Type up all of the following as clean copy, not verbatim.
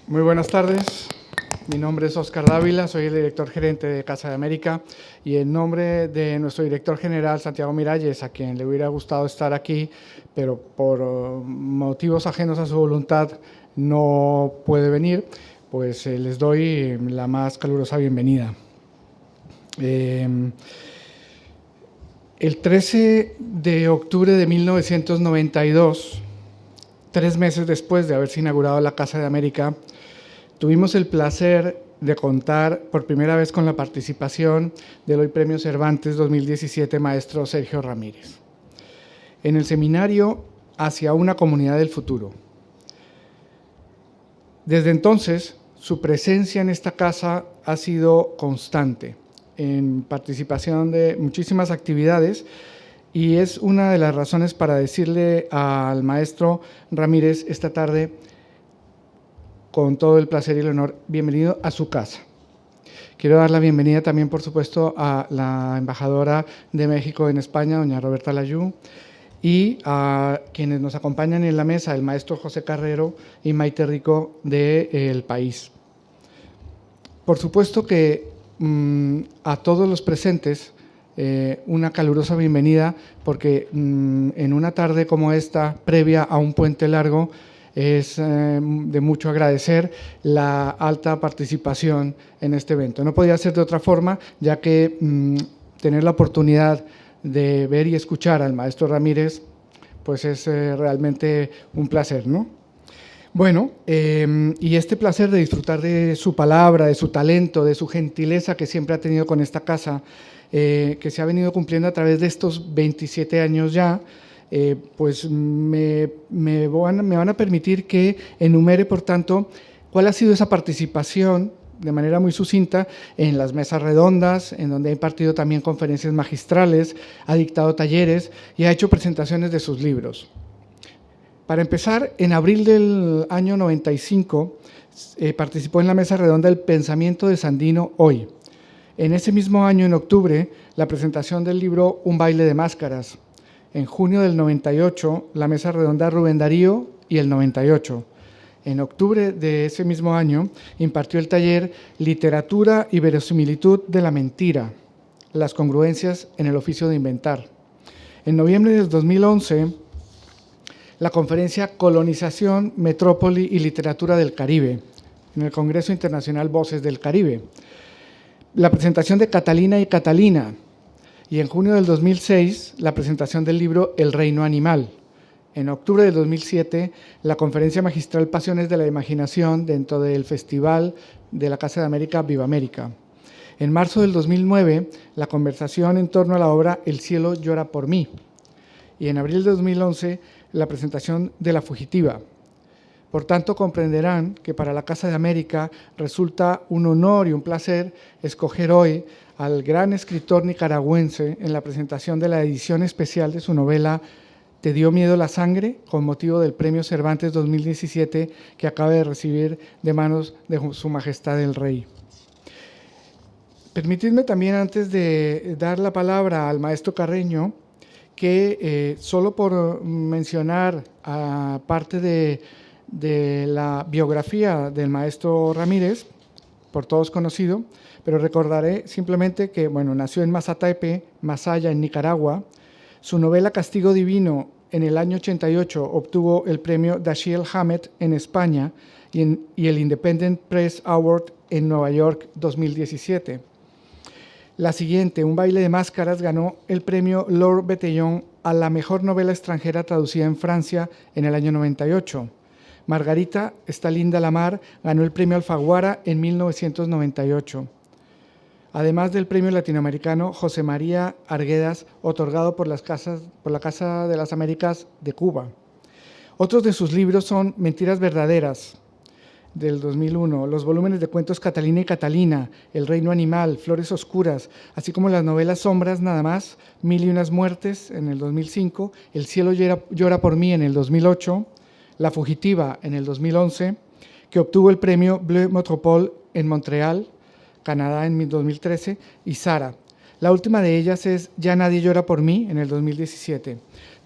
Muy buenas tardes. Mi nombre es Oscar Dávila, soy el director gerente de Casa de América y en nombre de nuestro director general, Santiago Miralles, a quien le hubiera gustado estar aquí, pero por motivos ajenos a su voluntad no puede venir, pues les doy la más calurosa bienvenida. El 13 de octubre de 1992, 3 meses después de haberse inaugurado la Casa de América, tuvimos el placer de contar por primera vez con la participación del hoy Premio Cervantes 2017 maestro Sergio Ramírez en el seminario Hacia una comunidad del futuro. Desde entonces, su presencia en esta casa ha sido constante, en participación de muchísimas actividades, y es una de las razones para decirle al maestro Ramírez esta tarde, con todo el placer y el honor, bienvenido a su casa. Quiero dar la bienvenida también, por supuesto, a la embajadora de México en España, doña Roberta Layú, y a quienes nos acompañan en la mesa, el maestro José Carrero y Maite Rico del país. Por supuesto que a todos los presentes, una calurosa bienvenida, porque en una tarde como esta, previa a un puente largo, es de mucho agradecer la alta participación en este evento. No podía ser de otra forma, ya que tener la oportunidad de ver y escuchar al maestro Ramírez, pues es realmente un placer, ¿no? Bueno, y este placer de disfrutar de su palabra, de su talento, de su gentileza que siempre ha tenido con esta casa, que se ha venido cumpliendo a través de estos 27 años ya, pues me van a permitir que enumere, por tanto, cuál ha sido esa participación de manera muy sucinta en las mesas redondas, en donde ha impartido también conferencias magistrales, ha dictado talleres y ha hecho presentaciones de sus libros. Para empezar, en abril del año 95 participó en la mesa redonda El Pensamiento de Sandino Hoy. En ese mismo año, en octubre, la presentación del libro Un baile de máscaras. En junio del 98, la mesa redonda Rubén Darío y el 98. En octubre de ese mismo año, impartió el taller Literatura y verosimilitud de la mentira, las congruencias en el oficio de inventar. En noviembre del 2011, la conferencia Colonización, Metrópoli y Literatura del Caribe, en el Congreso Internacional Voces del Caribe. La presentación de Catalina y Catalina, y en junio del 2006, la presentación del libro El Reino Animal. En octubre del 2007, la conferencia magistral Pasiones de la Imaginación dentro del Festival de la Casa de América, Viva América. En marzo del 2009, la conversación en torno a la obra El cielo llora por mí. Y en abril de 2011, la presentación de La fugitiva. Por tanto, comprenderán que para la Casa de América resulta un honor y un placer escoger hoy al gran escritor nicaragüense en la presentación de la edición especial de su novela ¿Te dio miedo la sangre?, con motivo del Premio Cervantes 2017 que acaba de recibir de manos de Su Majestad el Rey. Permitidme también, antes de dar la palabra al maestro Carreño, que solo por mencionar parte de la biografía del maestro Ramírez, por todos conocido, pero recordaré simplemente que, bueno, nació en Mazatepe, Masaya, en Nicaragua. Su novela Castigo Divino, en el año 88, obtuvo el premio Dashiell Hammett en España y el Independent Press Award en Nueva York 2017. La siguiente, Un baile de máscaras, ganó el premio Lord Betellón a la mejor novela extranjera traducida en Francia en el año 98. Margarita, está linda la mar, ganó el premio Alfaguara en 1998. Además del premio latinoamericano José María Arguedas, otorgado por la Casa de las Américas de Cuba. Otros de sus libros son Mentiras verdaderas, del 2001, los volúmenes de cuentos Catalina y Catalina, El reino animal, Flores oscuras, así como las novelas Sombras nada más, Mil y unas muertes, en el 2005, El cielo llora por mí, en el 2008, La fugitiva, en el 2011, que obtuvo el premio Bleu Métropole en Montreal, Canadá, en 2013, y Sara. La última de ellas es Ya nadie llora por mí, en el 2017.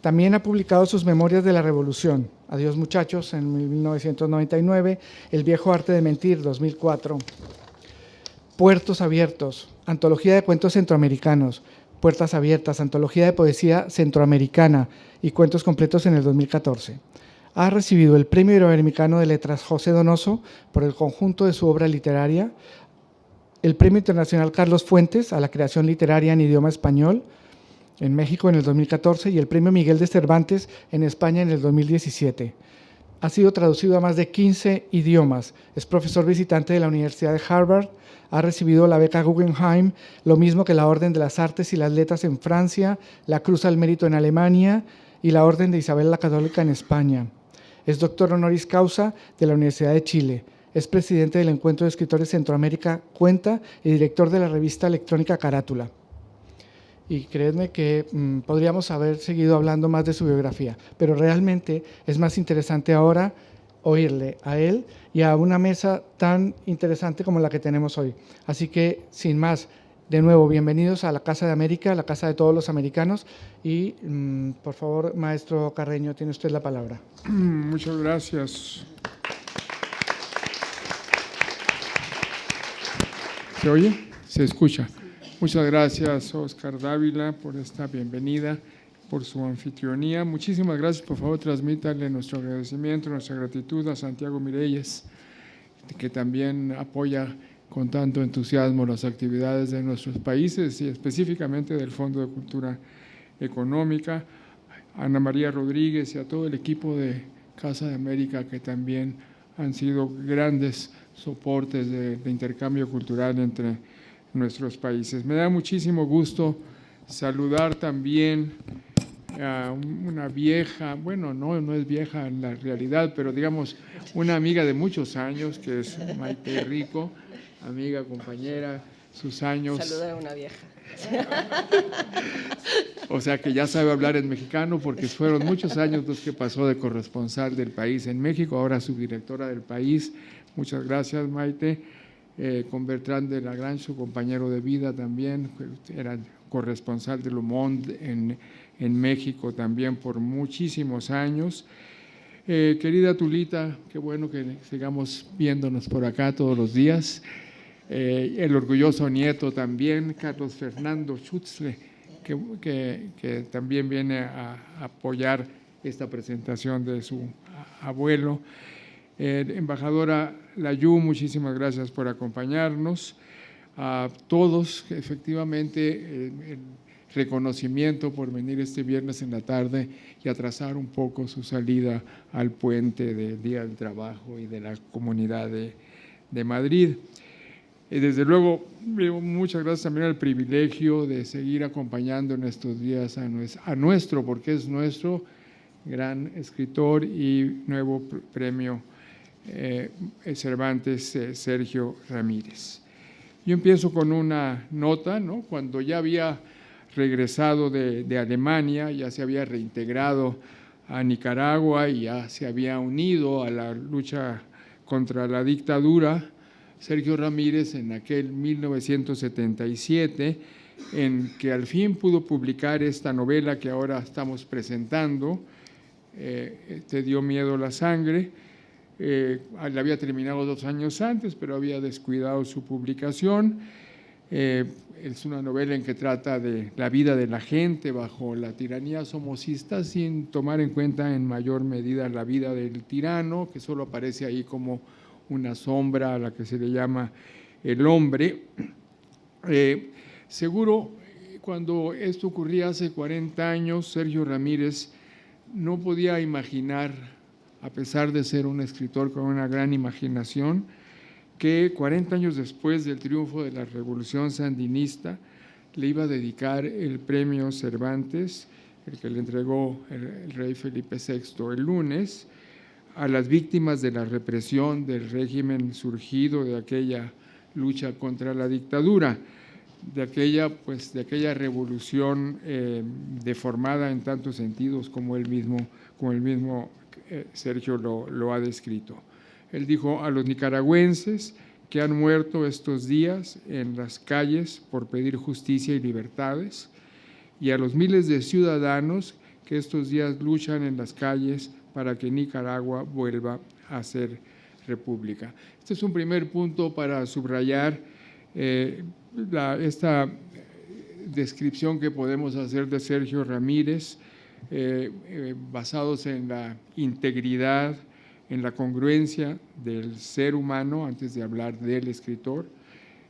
También ha publicado sus Memorias de la Revolución, Adiós muchachos, en 1999, El viejo arte de mentir, 2004, Puertos abiertos, antología de cuentos centroamericanos, Puertas abiertas, antología de poesía centroamericana y cuentos completos en el 2014. Ha recibido el Premio Iberoamericano de Letras José Donoso por el conjunto de su obra literaria, el Premio Internacional Carlos Fuentes a la creación literaria en idioma español en México en el 2014 y el Premio Miguel de Cervantes en España en el 2017. Ha sido traducido a más de 15 idiomas, es profesor visitante de la Universidad de Harvard, ha recibido la beca Guggenheim, lo mismo que la Orden de las Artes y las Letras en Francia, la Cruz al Mérito en Alemania y la Orden de Isabel la Católica en España. Es doctor honoris causa de la Universidad de Chile. Es presidente del Encuentro de Escritores Centroamérica Cuenta y director de la revista electrónica Carátula. Y créanme que podríamos haber seguido hablando más de su biografía, pero realmente es más interesante ahora oírle a él y a una mesa tan interesante como la que tenemos hoy. Así que, sin más, de nuevo, bienvenidos a la Casa de América, la casa de todos los americanos. Y, por favor, maestro Carreño, tiene usted la palabra. Muchas gracias. ¿Se oye? ¿Se escucha? Muchas gracias, Oscar Dávila, por esta bienvenida, por su anfitrionía. Muchísimas gracias. Por favor, transmítale nuestro agradecimiento, nuestra gratitud a Santiago Mirelles, que también apoya con tanto entusiasmo las actividades de nuestros países y específicamente del Fondo de Cultura Económica, a Ana María Rodríguez y a todo el equipo de Casa de América, que también han sido grandes soportes de intercambio cultural entre nuestros países. Me da muchísimo gusto saludar también a una vieja, bueno, no es vieja en la realidad, pero digamos una amiga de muchos años, que es Maite Rico, amiga, compañera, sus años. Saludar a una vieja. O sea que ya sabe hablar en mexicano, porque fueron muchos años los que pasó de corresponsal del país en México, ahora subdirectora del país. Muchas gracias, Maite. Con Bertrand de Lagrange, su compañero de vida también, era corresponsal de Le Monde en México también por muchísimos años. Querida Tulita, qué bueno que sigamos viéndonos por acá todos los días. El orgulloso nieto también, Carlos Fernando Schutzle, que también viene a apoyar esta presentación de su abuelo. Embajadora Layú, muchísimas gracias por acompañarnos. A todos, efectivamente, el reconocimiento por venir este viernes en la tarde y atrasar un poco su salida al puente del Día del Trabajo y de la Comunidad de Madrid. Desde luego, muchas gracias también al privilegio de seguir acompañando en estos días a nuestro, porque es nuestro, gran escritor y nuevo premio Cervantes, Sergio Ramírez. Yo empiezo con una nota, ¿no? Cuando ya había regresado de Alemania, ya se había reintegrado a Nicaragua y ya se había unido a la lucha contra la dictadura, Sergio Ramírez, en aquel 1977, en que al fin pudo publicar esta novela que ahora estamos presentando, Te dio miedo la sangre. La había terminado 2 años antes, pero había descuidado su publicación. Es una novela en que trata de la vida de la gente bajo la tiranía somocista, sin tomar en cuenta en mayor medida la vida del tirano, que solo aparece ahí como una sombra a la que se le llama el hombre. Seguro, cuando esto ocurría hace 40 años, Sergio Ramírez no podía imaginar, a pesar de ser un escritor con una gran imaginación, que 40 años después del triunfo de la Revolución Sandinista le iba a dedicar el premio Cervantes, el que le entregó el rey Felipe VI el lunes, a las víctimas de la represión del régimen surgido de aquella lucha contra la dictadura, de aquella revolución deformada en tantos sentidos como el mismo Sergio lo ha descrito. Él dijo: a los nicaragüenses que han muerto estos días en las calles por pedir justicia y libertades, y a los miles de ciudadanos que estos días luchan en las calles para que Nicaragua vuelva a ser república. Este es un primer punto para subrayar esta descripción que podemos hacer de Sergio Ramírez, basados en la integridad, en la congruencia del ser humano, antes de hablar del escritor,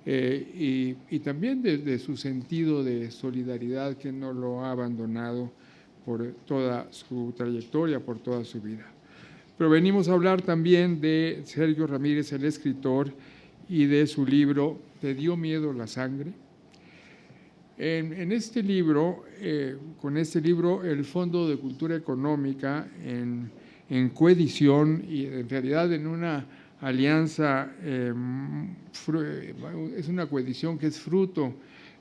y también de su sentido de solidaridad, que no lo ha abandonado por toda su trayectoria, por toda su vida. Pero venimos a hablar también de Sergio Ramírez, el escritor, y de su libro ¿Te dio miedo la sangre? En este libro, con este libro, el Fondo de Cultura Económica, en coedición y en realidad en una alianza, es una coedición que es fruto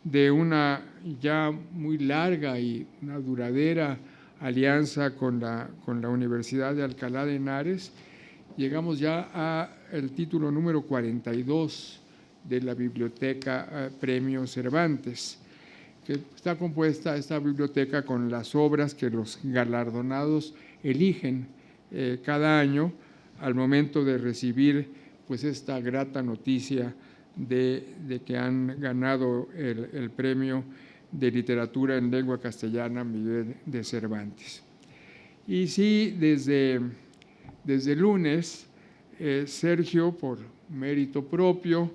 de una ya muy larga y una duradera alianza con la Universidad de Alcalá de Henares. Llegamos ya al título número 42 de la Biblioteca Premio Cervantes, que está compuesta esta biblioteca con las obras que los galardonados eligen cada año al momento de recibir pues esta grata noticia de que han ganado el premio de literatura en lengua castellana Miguel de Cervantes. Y sí, desde lunes, Sergio, por mérito propio,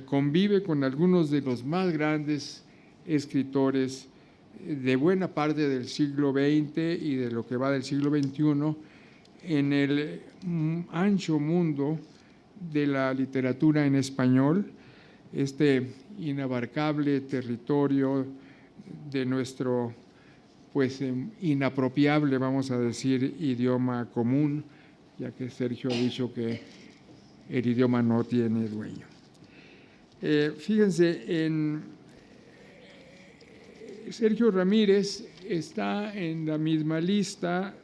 convive con algunos de los más grandes escritores de buena parte del siglo XX y de lo que va del siglo XXI en el ancho mundo de la literatura en español, este inabarcable territorio de nuestro, pues, inapropiable, vamos a decir, idioma común, ya que Sergio ha dicho que el idioma no tiene dueño. Fíjense, Sergio Ramírez está en la misma lista,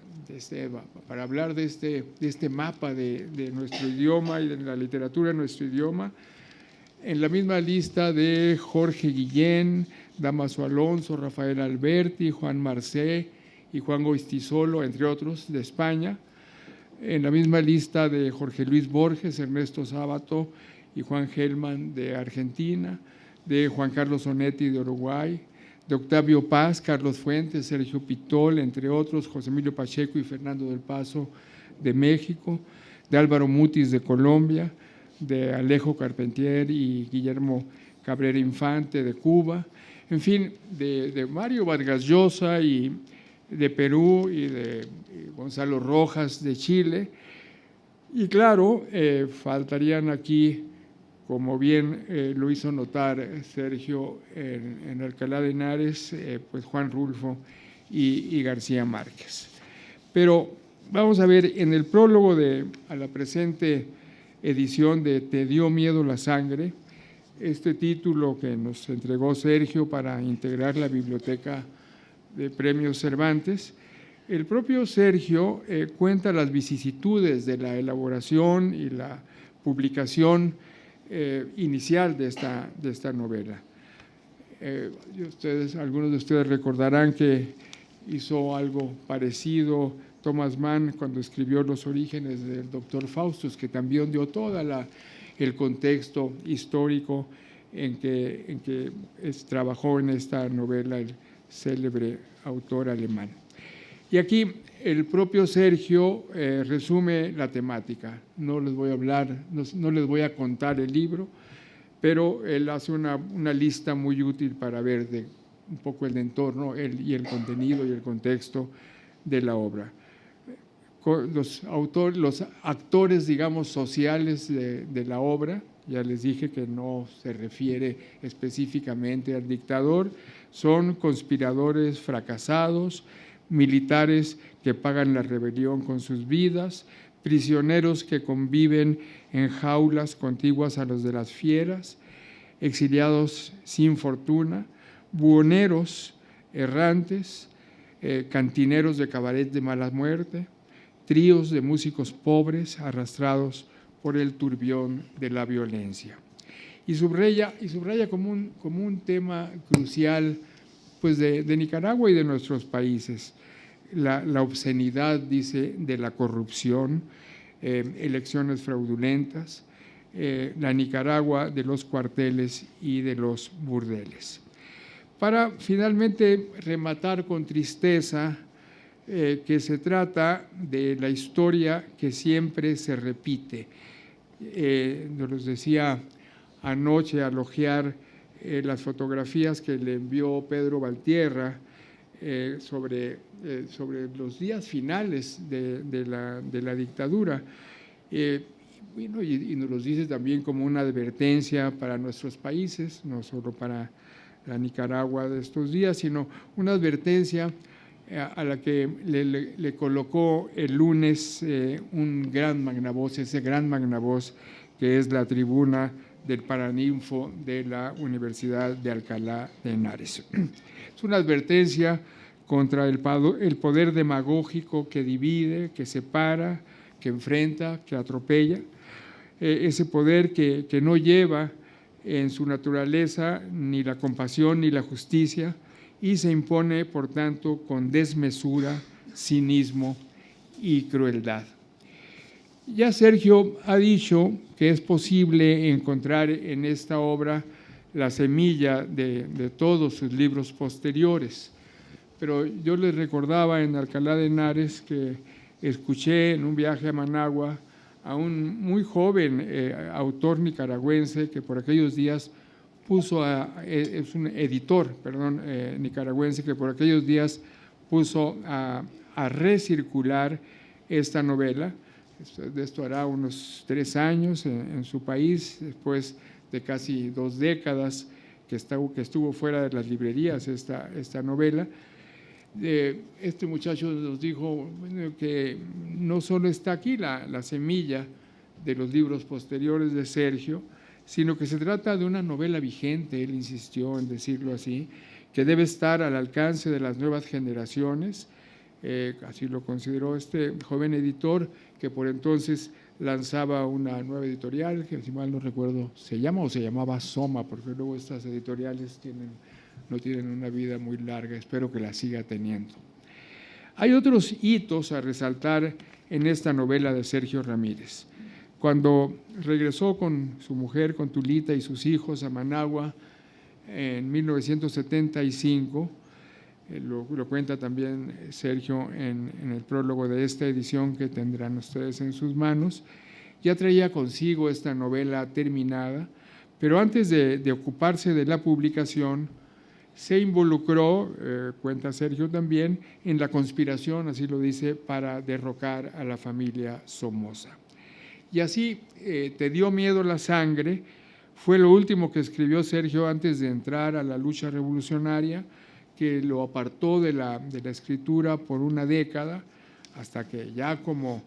para hablar de este mapa de nuestro idioma y de la literatura en nuestro idioma, en la misma lista de Jorge Guillén, Dámaso Alonso, Rafael Alberti, Juan Marcé y Juan Goytisolo, entre otros, de España, en la misma lista de Jorge Luis Borges, Ernesto Sábato y Juan Gelman, de Argentina, de Juan Carlos Onetti, de Uruguay, de Octavio Paz, Carlos Fuentes, Sergio Pitol, entre otros, José Emilio Pacheco y Fernando del Paso, de México, de Álvaro Mutis, de Colombia, de Alejo Carpentier y Guillermo Cabrera Infante, de Cuba, en fin, de Mario Vargas Llosa y de Perú, y de Gonzalo Rojas, de Chile. Y claro, faltarían aquí, como bien lo hizo notar Sergio en Alcalá de Henares, pues Juan Rulfo y García Márquez. Pero vamos a ver, en el prólogo a la presente edición de Te dio miedo la sangre, este título que nos entregó Sergio para integrar la biblioteca de Premios Cervantes, el propio Sergio cuenta las vicisitudes de la elaboración y la publicación inicial de esta novela. Algunos de ustedes recordarán que hizo algo parecido Thomas Mann cuando escribió Los orígenes del Dr. Faustus, que también dio todo el contexto histórico en que trabajó en esta novela el célebre autor alemán. Y aquí el propio Sergio resume la temática. No les voy a hablar, no les voy a contar el libro, pero él hace una lista muy útil para ver un poco el entorno y el contenido y el contexto de la obra. Los actores, digamos, sociales de la obra, ya les dije que no se refiere específicamente al dictador, son conspiradores fracasados, militares que pagan la rebelión con sus vidas, prisioneros que conviven en jaulas contiguas a los de las fieras, exiliados sin fortuna, buhoneros errantes, cantineros de cabaret de mala muerte, tríos de músicos pobres arrastrados por el turbión de la violencia. Y subraya como un tema crucial, pues, de Nicaragua y de nuestros países. la obscenidad, dice, de la corrupción, elecciones fraudulentas, la Nicaragua de los cuarteles y de los burdeles. Para finalmente rematar con tristeza que se trata de la historia que siempre se repite. Nos decía anoche al ojear las fotografías que le envió Pedro Valtierra sobre los días finales de la dictadura. Y nos los dice también como una advertencia para nuestros países, no solo para la Nicaragua de estos días, sino una advertencia a la que le colocó el lunes un gran magnavoz, ese gran magnavoz que es la tribuna del Paraninfo de la Universidad de Alcalá de Henares. Es una advertencia contra el poder demagógico que divide, que separa, que enfrenta, que atropella, ese poder que no lleva en su naturaleza ni la compasión ni la justicia y se impone, por tanto, con desmesura, cinismo y crueldad. Ya Sergio ha dicho que es posible encontrar en esta obra la semilla de todos sus libros posteriores, pero yo les recordaba en Alcalá de Henares que escuché en un viaje a Managua a un muy joven autor nicaragüense que por aquellos días es un editor, nicaragüense que por aquellos días puso a recircular esta novela. De esto hará unos 3 años en su país, después de casi 2 décadas que estuvo fuera de las librerías esta novela. Este muchacho nos dijo que no solo está aquí la semilla de los libros posteriores de Sergio, sino que se trata de una novela vigente, él insistió en decirlo así, que debe estar al alcance de las nuevas generaciones, así lo consideró este joven editor, que por entonces lanzaba una nueva editorial, que si mal no recuerdo se llamaba Soma, porque luego estas editoriales no tienen una vida muy larga, espero que la siga teniendo. Hay otros hitos a resaltar en esta novela de Sergio Ramírez. Cuando regresó con su mujer, con Tulita y sus hijos a Managua en 1975, lo cuenta también Sergio en el prólogo de esta edición que tendrán ustedes en sus manos, ya traía consigo esta novela terminada, pero antes de ocuparse de la publicación, se involucró, cuenta Sergio también, en la conspiración, así lo dice, para derrocar a la familia Somoza. Y así, Te dio miedo la sangre, fue lo último que escribió Sergio antes de entrar a la lucha revolucionaria, que lo apartó de la escritura por una década, hasta que ya como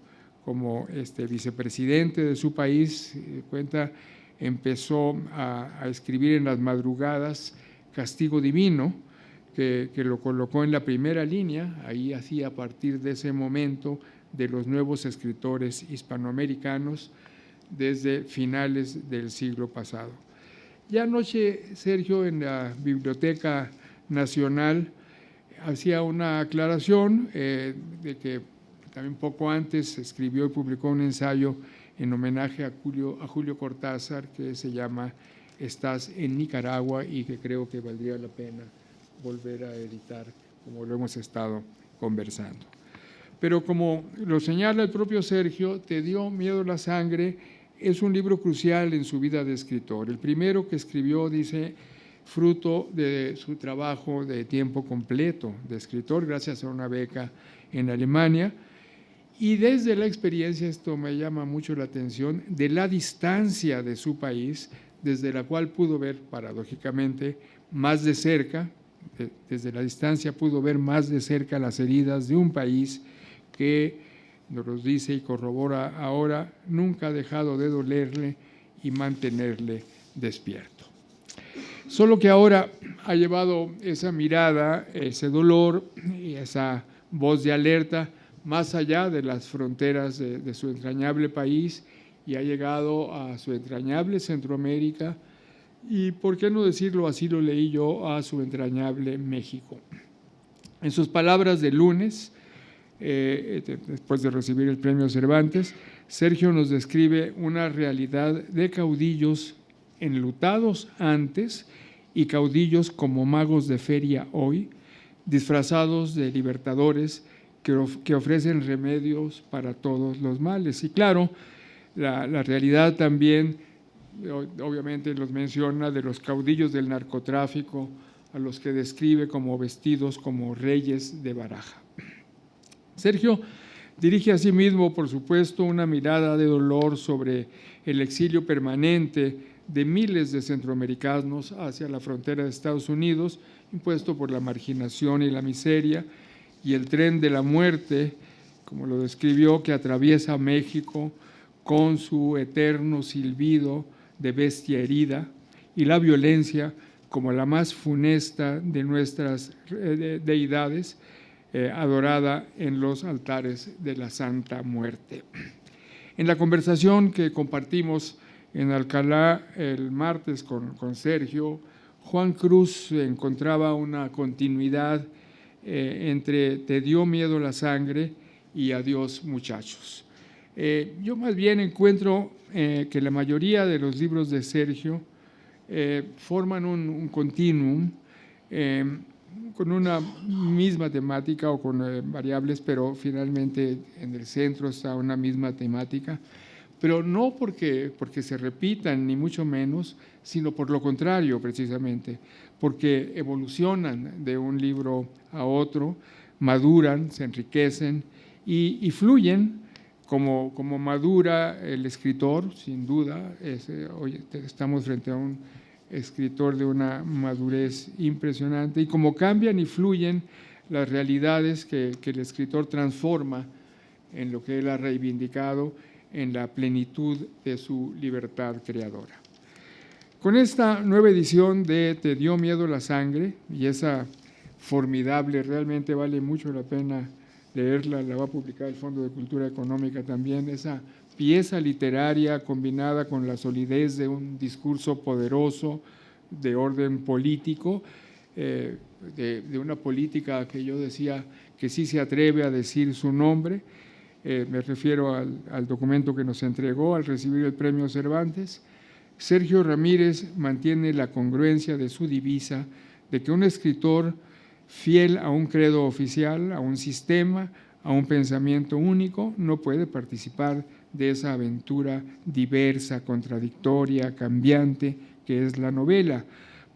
vicepresidente de su país, cuenta, empezó a escribir en las madrugadas Castigo Divino, que lo colocó en la primera línea, ahí hacía a partir de ese momento de los nuevos escritores hispanoamericanos desde finales del siglo pasado. Ya anoche Sergio en la Biblioteca Nacional hacía una aclaración de que también poco antes escribió y publicó un ensayo en homenaje a Julio Cortázar que se llama Estás en Nicaragua y que creo que valdría la pena volver a editar como lo hemos estado conversando. Pero como lo señala el propio Sergio, Te dio miedo la sangre es un libro crucial en su vida de escritor. El primero que escribió, dice, fruto de su trabajo de tiempo completo de escritor, gracias a una beca en Alemania, y desde la experiencia, esto me llama mucho la atención, de la distancia de su país, desde la cual pudo ver, paradójicamente, más de cerca, desde la distancia pudo ver más de cerca las heridas de un país que, nos lo dice y corrobora ahora, nunca ha dejado de dolerle y mantenerle despierto. Solo que ahora ha llevado esa mirada, ese dolor y esa voz de alerta más allá de las fronteras de su entrañable país y ha llegado a su entrañable Centroamérica y, por qué no decirlo, así lo leí yo, a su entrañable México. En sus palabras del lunes, después de recibir el premio Cervantes. Sergio nos describe una realidad de caudillos enlutados antes y caudillos como magos de feria hoy, disfrazados de libertadores que ofrecen remedios para todos los males. Y claro, la realidad también, obviamente, los menciona de los caudillos del narcotráfico, a los que describe como vestidos como reyes de baraja. Sergio dirige asimismo, por supuesto, una mirada de dolor sobre el exilio permanente de miles de centroamericanos hacia la frontera de Estados Unidos, impuesto por la marginación y la miseria, y el tren de la muerte, como lo describió, que atraviesa México con su eterno silbido de bestia herida, y la violencia como la más funesta de nuestras deidades, adorada en los altares de la Santa Muerte. En la conversación que compartimos en Alcalá el martes con Sergio, Juan Cruz encontraba una continuidad entre Te dio miedo la sangre y Adiós muchachos. Yo más bien encuentro que la mayoría de los libros de Sergio forman un continuum con una misma temática o con variables, pero finalmente en el centro está una misma temática, pero no porque se repitan, ni mucho menos, sino por lo contrario, precisamente, porque evolucionan de un libro a otro, maduran, se enriquecen y fluyen como madura el escritor, sin duda. Hoy estamos frente a un escritor de una madurez impresionante, y como cambian y fluyen las realidades que el escritor transforma en lo que él ha reivindicado en la plenitud de su libertad creadora. Con esta nueva edición de Te dio miedo la sangre, y esa formidable, realmente vale mucho la pena leerla, la va a publicar el Fondo de Cultura Económica también, esa pieza literaria combinada con la solidez de un discurso poderoso de orden político, de una política que yo decía que sí se atreve a decir su nombre. Me refiero al documento que nos entregó al recibir el premio Cervantes. Sergio Ramírez mantiene la congruencia de su divisa de que un escritor fiel a un credo oficial, a un sistema, a un pensamiento único, no puede participar de esa aventura diversa, contradictoria, cambiante, que es la novela,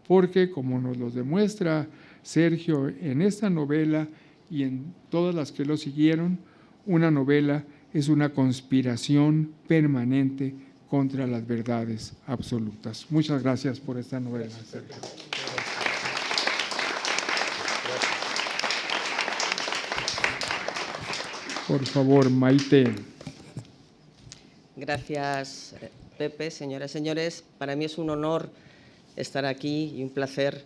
porque, como nos lo demuestra Sergio en esta novela y en todas las que lo siguieron, una novela es una conspiración permanente contra las verdades absolutas. Muchas gracias por esta novela, Sergio. Por favor, Maite. Gracias, Pepe. Señoras y señores, para mí es un honor estar aquí y un placer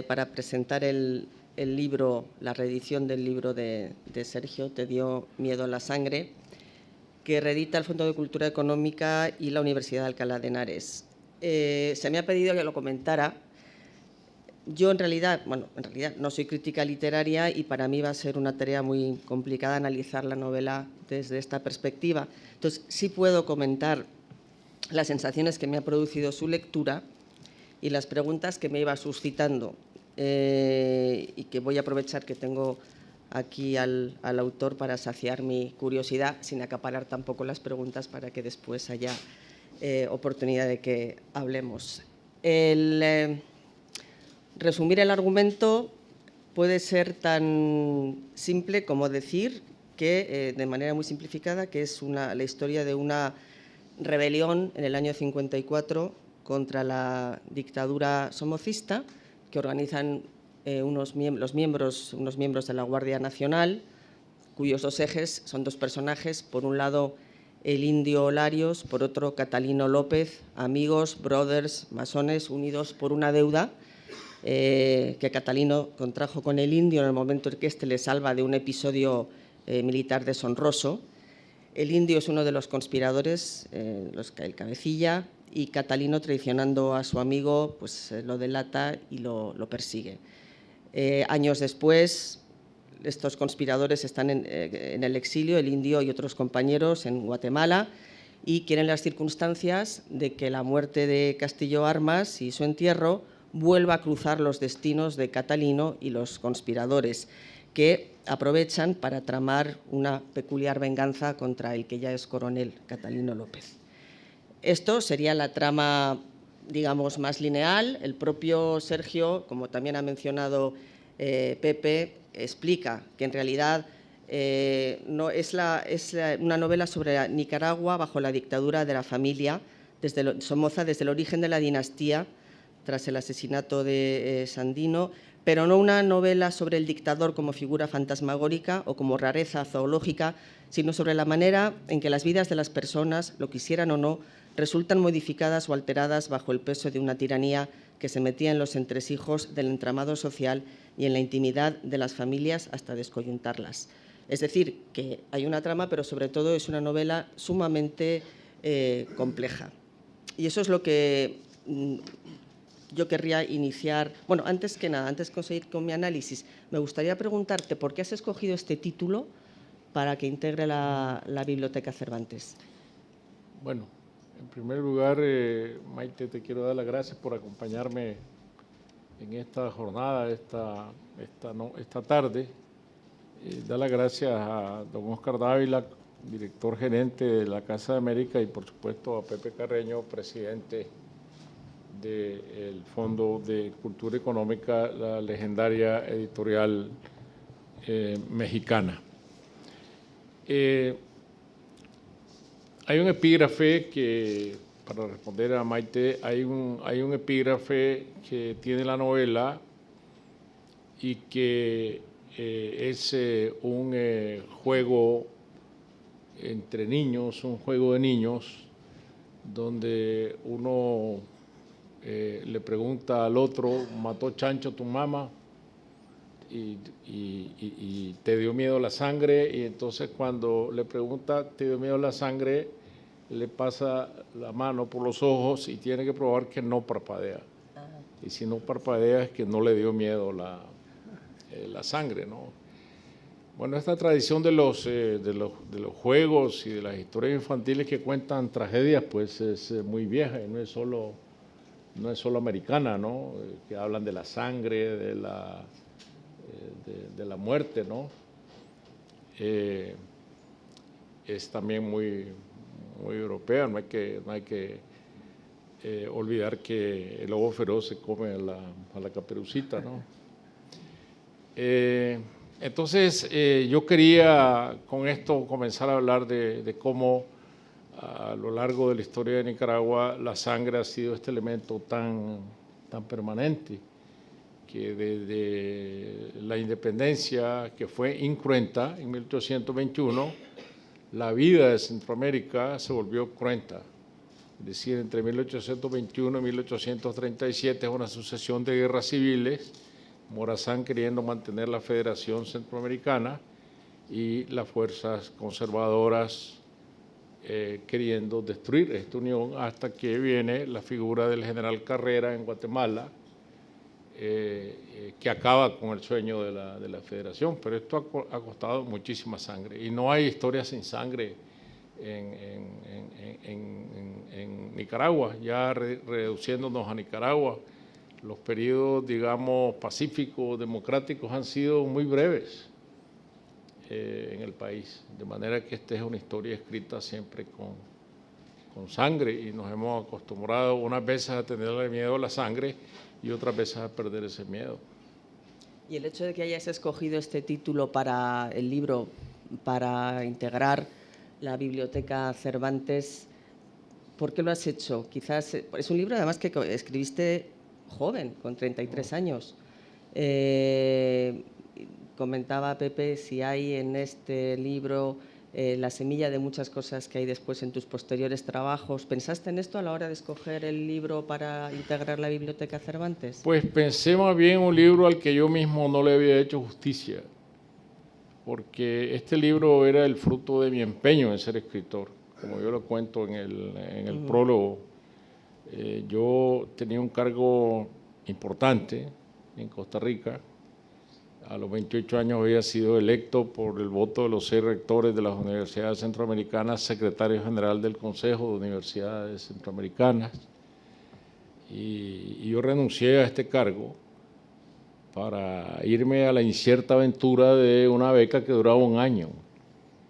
para presentar el libro, la reedición del libro de Sergio, Te dio miedo la sangre, que reedita el Fondo de Cultura Económica y la Universidad de Alcalá de Henares. Se me ha pedido que lo comentara. Yo en realidad no soy crítica literaria y para mí va a ser una tarea muy complicada analizar la novela desde esta perspectiva. Entonces, sí puedo comentar las sensaciones que me ha producido su lectura y las preguntas que me iba suscitando, y que voy a aprovechar que tengo aquí al autor para saciar mi curiosidad, sin acaparar tampoco las preguntas para que después haya oportunidad de que hablemos. Resumir el argumento puede ser tan simple como decir que, de manera muy simplificada, que es la historia de una rebelión en el año 54 contra la dictadura somocista que organizan unos miembros de la Guardia Nacional, cuyos dos ejes son dos personajes: por un lado el indio Larios, por otro Catalino López, amigos, brothers, masones, unidos por una deuda que Catalino contrajo con el indio en el momento en que éste le salva de un episodio militar deshonroso. El indio es uno de los conspiradores, el cabecilla, y Catalino, traicionando a su amigo, pues lo delata y lo persigue. Años después, estos conspiradores están en el exilio, el indio y otros compañeros en Guatemala, y quieren las circunstancias de que la muerte de Castillo Armas y su entierro vuelva a cruzar los destinos de Catalino y los conspiradores, que aprovechan para tramar una peculiar venganza contra el que ya es coronel, Catalino López. Esto sería la trama, digamos, más lineal. El propio Sergio, como también ha mencionado Pepe, explica que en realidad no es una novela sobre Nicaragua bajo la dictadura de la familia Somoza desde el origen de la dinastía, tras el asesinato de Sandino, pero no una novela sobre el dictador como figura fantasmagórica o como rareza zoológica, sino sobre la manera en que las vidas de las personas, lo quisieran o no, resultan modificadas o alteradas bajo el peso de una tiranía que se metía en los entresijos del entramado social y en la intimidad de las familias hasta descoyuntarlas. Es decir, que hay una trama, pero sobre todo es una novela sumamente compleja. Y eso es lo que yo querría iniciar. Bueno, antes que nada, antes de conseguir con mi análisis, me gustaría preguntarte por qué has escogido este título para que integre la Biblioteca Cervantes. Bueno, en primer lugar, Maite, te quiero dar las gracias por acompañarme en esta jornada, esta tarde. Dar las gracias a don Oscar Dávila, director gerente de la Casa de América, y por supuesto a Pepe Carreño, presidente del Fondo de Cultura Económica, la legendaria editorial mexicana. Hay un epígrafe que, para responder a Maite, hay un epígrafe que tiene la novela y que es un juego entre niños, un juego de niños, donde uno le pregunta al otro, ¿mató Chancho tu mamá? Y te dio miedo la sangre, y entonces cuando le pregunta, ¿te dio miedo la sangre?, le pasa la mano por los ojos y tiene que probar que no parpadea. Y si no parpadea es que no le dio miedo la sangre, ¿no? Bueno, esta tradición de los juegos y de las historias infantiles que cuentan tragedias, pues es muy vieja y no es solo americana, ¿no? Que hablan de la sangre, de la muerte, ¿no? Es también muy europea. No hay que olvidar que el lobo feroz se come a la caperucita, ¿no? Entonces, yo quería con esto comenzar a hablar de cómo a lo largo de la historia de Nicaragua la sangre ha sido este elemento tan permanente, que desde la independencia, que fue incruenta en 1821, la vida de Centroamérica se volvió cruenta. Es decir, entre 1821 y 1837 es una sucesión de guerras civiles, Morazán queriendo mantener la Federación Centroamericana y las fuerzas conservadoras queriendo destruir esta unión, hasta que viene la figura del general Carrera en Guatemala, que acaba con el sueño de la Federación. Pero esto ha costado muchísima sangre, y no hay historia sin sangre en Nicaragua. Ya reduciéndonos a Nicaragua, los periodos, digamos, pacíficos, democráticos, han sido muy breves en el país, de manera que esta es una historia escrita siempre con sangre, y nos hemos acostumbrado unas veces a tenerle miedo a la sangre y otras veces a perder ese miedo. Y el hecho de que hayas escogido este título para el libro, para integrar la Biblioteca Cervantes, ¿por qué lo has hecho? Quizás es un libro además que escribiste joven, con 33 años. Comentaba Pepe si hay en este libro la semilla de muchas cosas que hay después en tus posteriores trabajos. ¿Pensaste en esto a la hora de escoger el libro para integrar la Biblioteca Cervantes? Pues pensé más bien un libro al que yo mismo no le había hecho justicia, porque este libro era el fruto de mi empeño en ser escritor. Como yo lo cuento en el prólogo, yo tenía un cargo importante en Costa Rica, A los 28 años había sido electo por el voto de los 6 rectores de las universidades centroamericanas, secretario general del Consejo de Universidades Centroamericanas. Y yo renuncié a este cargo para irme a la incierta aventura de una beca que duraba 1 año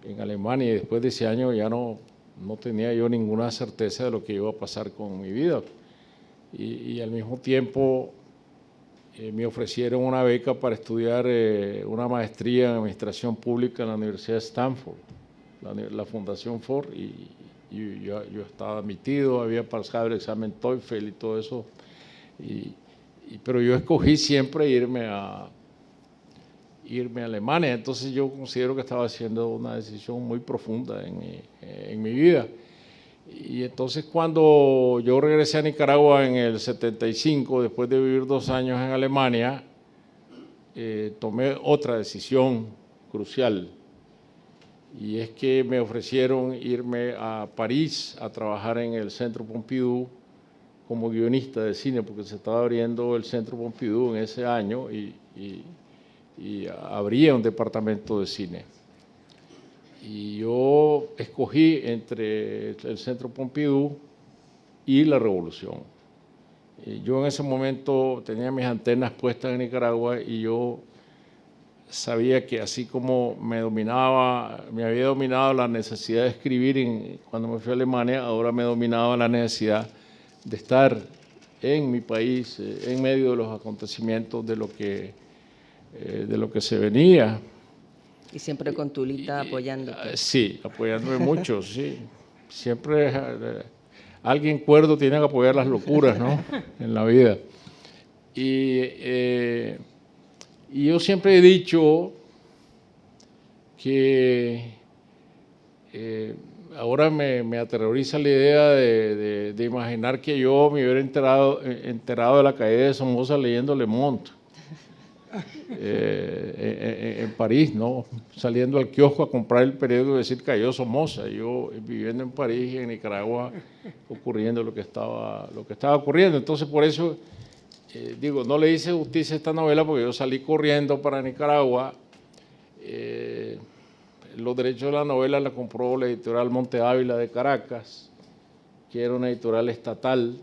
en Alemania, y después de ese año ya no tenía yo ninguna certeza de lo que iba a pasar con mi vida. Y al mismo tiempo me ofrecieron una beca para estudiar una maestría en Administración Pública en la Universidad de Stanford, la Fundación Ford, y yo estaba admitido, había pasado el examen TOEFL y todo eso, pero yo escogí siempre irme a Alemania. Entonces yo considero que estaba haciendo una decisión muy profunda en mi vida. Y entonces cuando yo regresé a Nicaragua en el 75, después de vivir 2 años en Alemania, tomé otra decisión crucial, y es que me ofrecieron irme a París a trabajar en el Centro Pompidou como guionista de cine, porque se estaba abriendo el Centro Pompidou en ese año y habría un departamento de cine. Y yo escogí entre el Centro Pompidou y la Revolución. Y yo en ese momento tenía mis antenas puestas en Nicaragua, y yo sabía que así como me había dominado la necesidad de escribir cuando me fui a Alemania, ahora me dominaba la necesidad de estar en mi país, en medio de los acontecimientos de lo que se venía. Y siempre con Tulita apoyándote. Sí, apoyándome mucho, sí. Siempre alguien cuerdo tiene que apoyar las locuras, ¿no? En la vida. Y yo siempre he dicho que ahora me aterroriza la idea de imaginar que yo me hubiera enterado de la caída de Somoza leyendo Le Monde. En París, ¿no? Saliendo al kiosco a comprar el periódico y decir cayó Somoza, yo viviendo en París y en Nicaragua ocurriendo lo que estaba ocurriendo. Entonces por eso digo, no le hice justicia a esta novela, porque yo salí corriendo para Nicaragua. Los derechos de la novela la compró la editorial Monte Ávila de Caracas, que era una editorial estatal,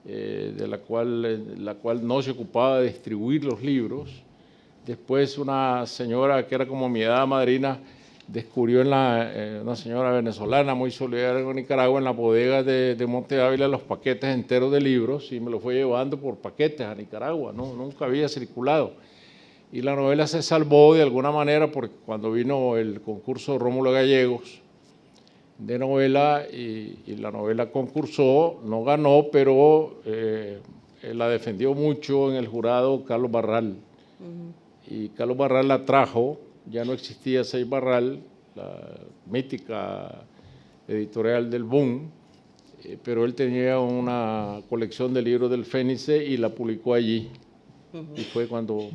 de la cual no se ocupaba de distribuir los libros. Después una señora que era como mi hada madrina descubrió una señora venezolana muy solidaria con Nicaragua, en la bodega de Monte Ávila, los paquetes enteros de libros, y me los fue llevando por paquetes a Nicaragua, ¿no? Nunca había circulado. Y la novela se salvó de alguna manera porque cuando vino el concurso Rómulo Gallegos de novela, y la novela concursó, no ganó, pero la defendió mucho en el jurado Carlos Barral. Y Carlos Barral la trajo, ya no existía Seis Barral, la mítica editorial del boom, pero él tenía una colección de libros del Fénice y la publicó allí. Y fue cuando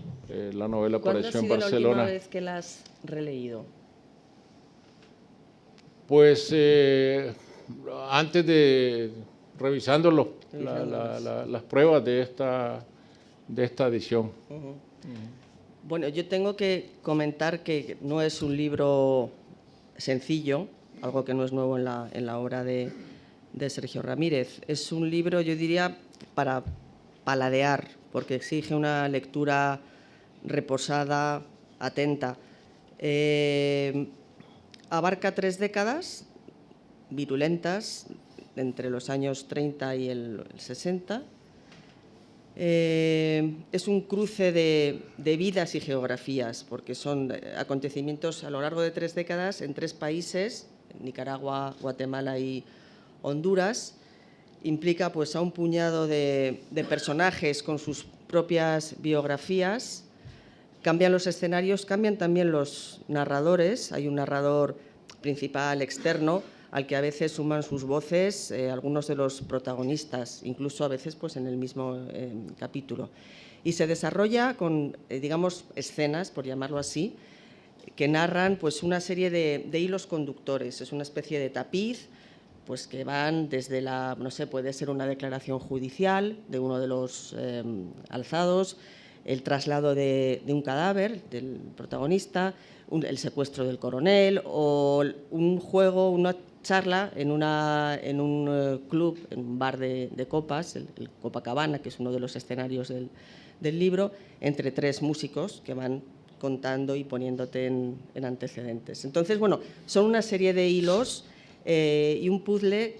la novela apareció en Barcelona. ¿Cuándo ha sido la última vez que la has releído? Pues antes de revisando las pruebas de esta edición. Bueno, yo tengo que comentar que no es un libro sencillo, algo que no es nuevo en la obra de Sergio Ramírez. Es un libro, yo diría, para paladear, porque exige una lectura reposada, atenta. Abarca 3 décadas virulentas, entre los años 30 y el 60. Es un cruce de vidas y geografías, porque son acontecimientos a lo largo de 3 décadas en 3 países, Nicaragua, Guatemala y Honduras. Implica pues, a un puñado de personajes con sus propias biografías. Cambian los escenarios, cambian también los narradores. Hay un narrador principal externo al que a veces suman sus voces algunos de los protagonistas, incluso a veces pues, en el mismo capítulo. Y se desarrolla con, digamos, escenas, por llamarlo así, que narran pues, una serie de hilos conductores. Es una especie de tapiz pues, que van desde no sé, puede ser una declaración judicial de uno de los alzados, el traslado de un cadáver del protagonista, el secuestro del coronel o un juego, una charla en un club, en un bar de copas, el Copacabana, que es uno de los escenarios del libro, entre tres músicos que van contando y poniéndote en antecedentes. Entonces, bueno, son una serie de hilos y un puzzle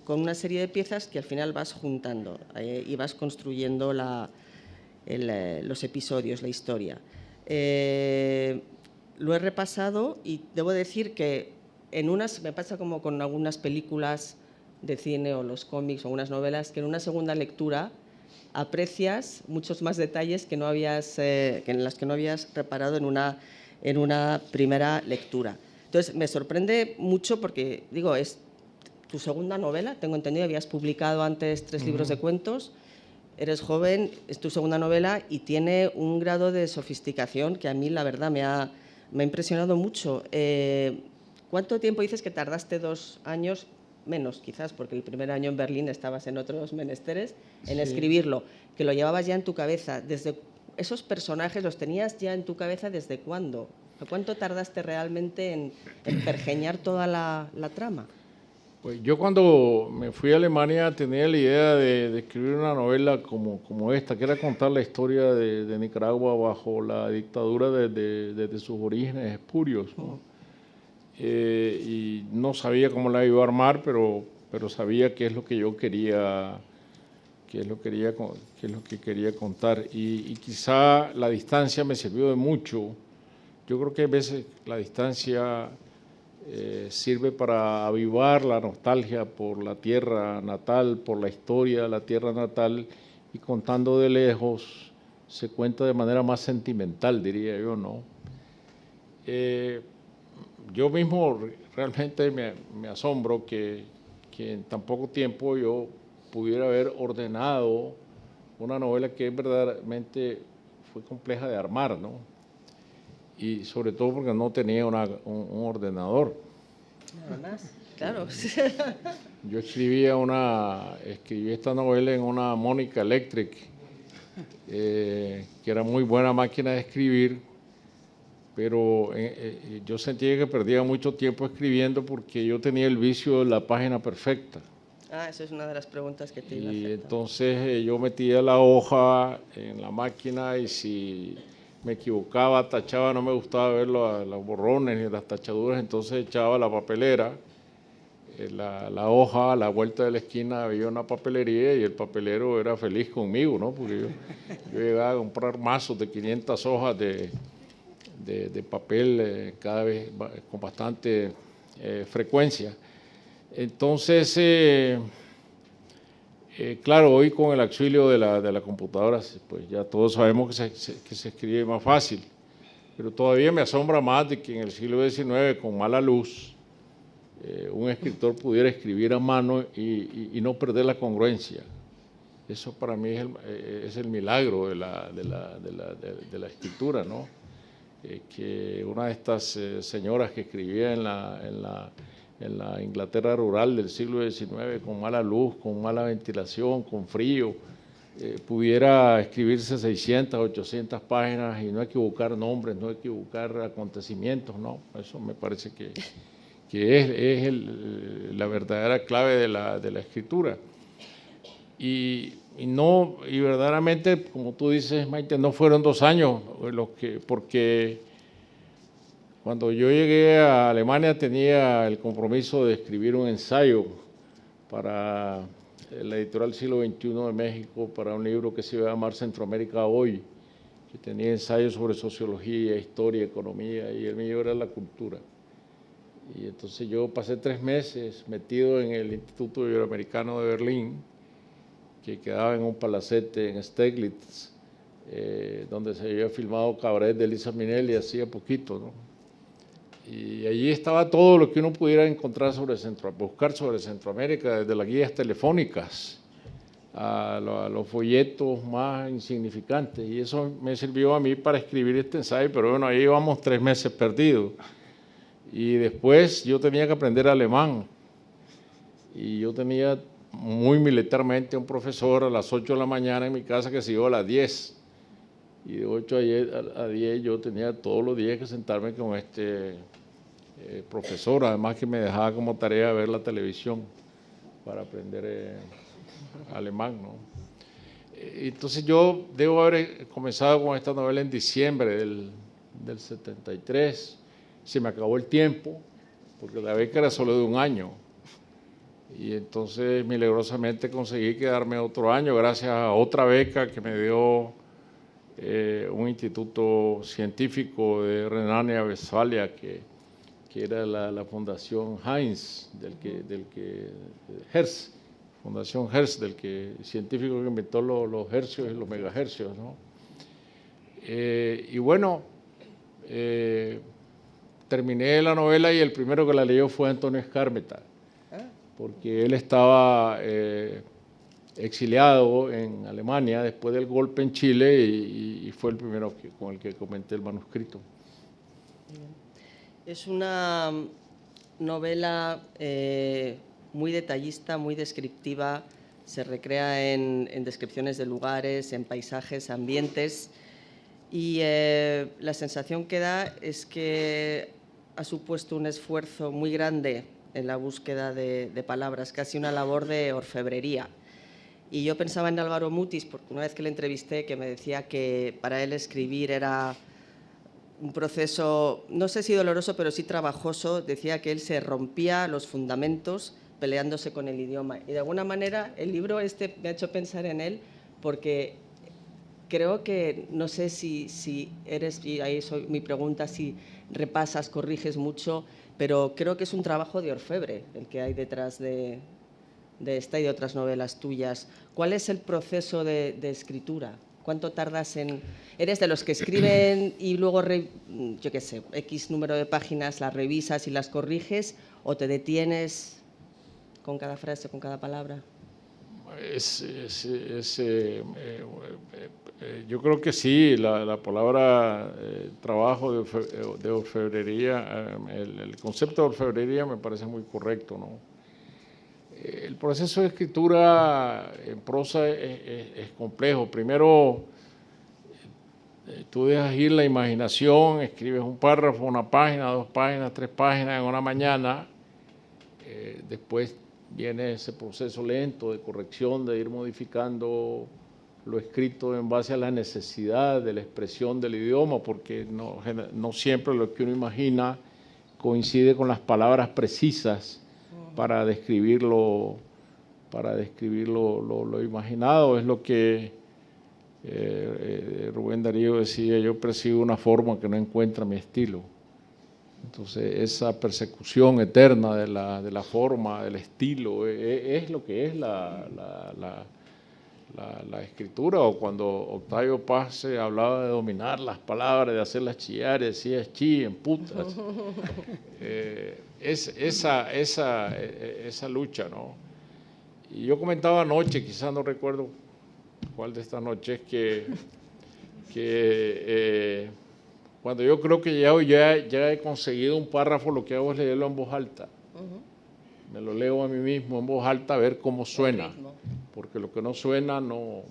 con una serie de piezas que al final vas juntando y vas construyendo los episodios, la historia. Lo he repasado y debo decir que me pasa como con algunas películas de cine o los cómics o unas novelas, que en una segunda lectura aprecias muchos más detalles que en las que no habías reparado en una primera lectura. Entonces, me sorprende mucho porque, digo, es tu segunda novela, tengo entendido, habías publicado antes 3 libros de cuentos, eres joven, es tu segunda novela y tiene un grado de sofisticación que a mí, la verdad, me ha impresionado mucho. ¿Cuánto tiempo dices que tardaste? 2 años, menos quizás, porque el primer año en Berlín estabas en otros menesteres, en escribirlo, que lo llevabas ya en tu cabeza? ¿Desde esos personajes los tenías ya en tu cabeza desde cuándo? ¿Cuánto tardaste realmente en pergeñar toda la trama? Pues yo cuando me fui a Alemania tenía la idea de escribir una novela como esta, que era contar la historia de Nicaragua bajo la dictadura desde sus orígenes espurios, ¿no? Y no sabía cómo la iba a armar, pero sabía qué es lo que yo quería, qué es lo que quería contar. Y quizá la distancia me sirvió de mucho. Yo creo que a veces la distancia sirve para avivar la nostalgia por la tierra natal, por la historia de la tierra natal, y contando de lejos se cuenta de manera más sentimental, diría yo, ¿no? Yo mismo realmente me asombro que en tan poco tiempo yo pudiera haber ordenado una novela que verdaderamente fue compleja de armar, ¿no? Y sobre todo porque no tenía un ordenador. Nada más, claro. Yo escribí esta novela en una Mónica Electric, que era muy buena máquina de escribir, pero yo sentía que perdía mucho tiempo escribiendo porque yo tenía el vicio de la página perfecta. Esa es una de las preguntas que te iba a hacer. Y entonces yo metía la hoja en la máquina y si me equivocaba, tachaba, no me gustaba ver los borrones ni las tachaduras, entonces echaba la papelera, la hoja a la vuelta de la esquina había una papelería y el papelero era feliz conmigo, ¿no? Porque yo llegaba a comprar mazos de 500 hojas de papel cada vez con bastante frecuencia. Entonces, claro, hoy con el auxilio de la computadora, pues ya todos sabemos que se escribe más fácil, pero todavía me asombra más de que en el siglo XIX, con mala luz, un escritor pudiera escribir a mano y no perder la congruencia. Eso para mí es el milagro de la escritura, ¿no? Que una de estas señoras que escribía en la Inglaterra rural del siglo XIX, con mala luz, con mala ventilación, con frío, pudiera escribirse 600, 800 páginas y no equivocar nombres, no equivocar acontecimientos, ¿no? Eso me parece que es la verdadera clave de la escritura. Y verdaderamente, como tú dices, Maite, no fueron 2 años porque cuando yo llegué a Alemania tenía el compromiso de escribir un ensayo para la editorial Siglo XXI de México, para un libro que se iba a llamar Centroamérica Hoy, que tenía ensayos sobre sociología, historia, economía, y el mío era la cultura. Y entonces yo pasé 3 meses metido en el Instituto Iberoamericano de Berlín, que quedaba en un palacete en Steglitz, donde se había filmado Cabaret de Liza Minnelli hacía poquito, ¿no? Y allí estaba todo lo que uno pudiera encontrar buscar sobre Centroamérica, desde las guías telefónicas a los folletos más insignificantes. Y eso me sirvió a mí para escribir este ensayo, pero bueno, ahí íbamos 3 meses perdidos. Y después yo tenía que aprender alemán. Y yo tenía muy militarmente un profesor a las 8 de la mañana en mi casa que se iba a las 10. Y de 8 a 10 yo tenía todos los días que sentarme con este profesor, además que me dejaba como tarea ver la televisión para aprender alemán, ¿no? Entonces yo debo haber comenzado con esta novela en diciembre del 73. Se me acabó el tiempo, porque la beca era solo de un año. Y entonces milagrosamente conseguí quedarme otro año gracias a otra beca que me dio un instituto científico de Renania-Westfalia que era la Fundación Heinz, Hertz, Fundación Hertz, científico que inventó los hercios y los megahercios, ¿no? Y bueno, terminé la novela y el primero que la leyó fue Antonio Skármeta, porque él estaba exiliado en Alemania después del golpe en Chile y fue el primero con el que comenté el manuscrito. Es una novela muy detallista, muy descriptiva, se recrea en descripciones de lugares, en paisajes, ambientes, y la sensación que da es que ha supuesto un esfuerzo muy grande en la búsqueda de palabras, casi una labor de orfebrería. Y yo pensaba en Álvaro Mutis, porque una vez que le entrevisté, que me decía que para él escribir era un proceso, no sé si doloroso, pero sí trabajoso. Decía que él se rompía los fundamentos peleándose con el idioma. Y de alguna manera el libro me ha hecho pensar en él, porque creo que, no sé si eres, y ahí es mi pregunta, si repasas, corriges mucho, pero creo que es un trabajo de orfebre el que hay detrás de esta y de otras novelas tuyas. ¿Cuál es el proceso de escritura? ¿Cuánto tardas en...? ¿Eres de los que escriben y luego, yo qué sé, X número de páginas las revisas y las corriges, o te detienes con cada frase, con cada palabra? Yo creo que sí, la palabra trabajo de orfebrería, el concepto de orfebrería me parece muy correcto, ¿no? El proceso de escritura en prosa es complejo. Primero, tú dejas ir la imaginación, escribes un párrafo, una página, 2 páginas, 3 páginas en una mañana. Después viene ese proceso lento de corrección, de ir modificando lo escrito en base a la necesidad de la expresión del idioma, porque no siempre lo que uno imagina coincide con las palabras precisas para describir lo imaginado. Es lo que Rubén Darío decía: yo persigo una forma que no encuentra mi estilo. Entonces esa persecución eterna de la forma, del estilo, es lo que es la escritura. O cuando Octavio Paz hablaba de dominar las palabras, de hacerlas chillar, decía chi en putas. Esa lucha, ¿no? Y yo comentaba anoche, quizás no recuerdo cuál de estas noches, que cuando yo creo que ya he conseguido un párrafo, lo que hago es leerlo en voz alta. Me lo leo a mí mismo en voz alta a ver cómo suena, porque lo que no suena no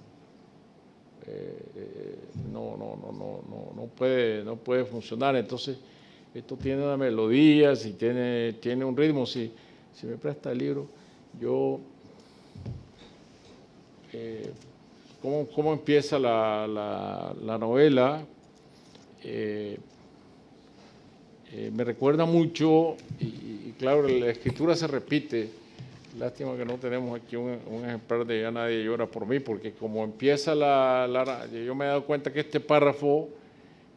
puede funcionar. Entonces esto tiene una melodía, si tiene un ritmo. Si me presta el libro, yo ¿cómo empieza la novela? Me recuerda mucho, y claro, la escritura se repite. Lástima que no tenemos aquí un ejemplar de Ya nadie llora por mí, porque como empieza yo me he dado cuenta que este párrafo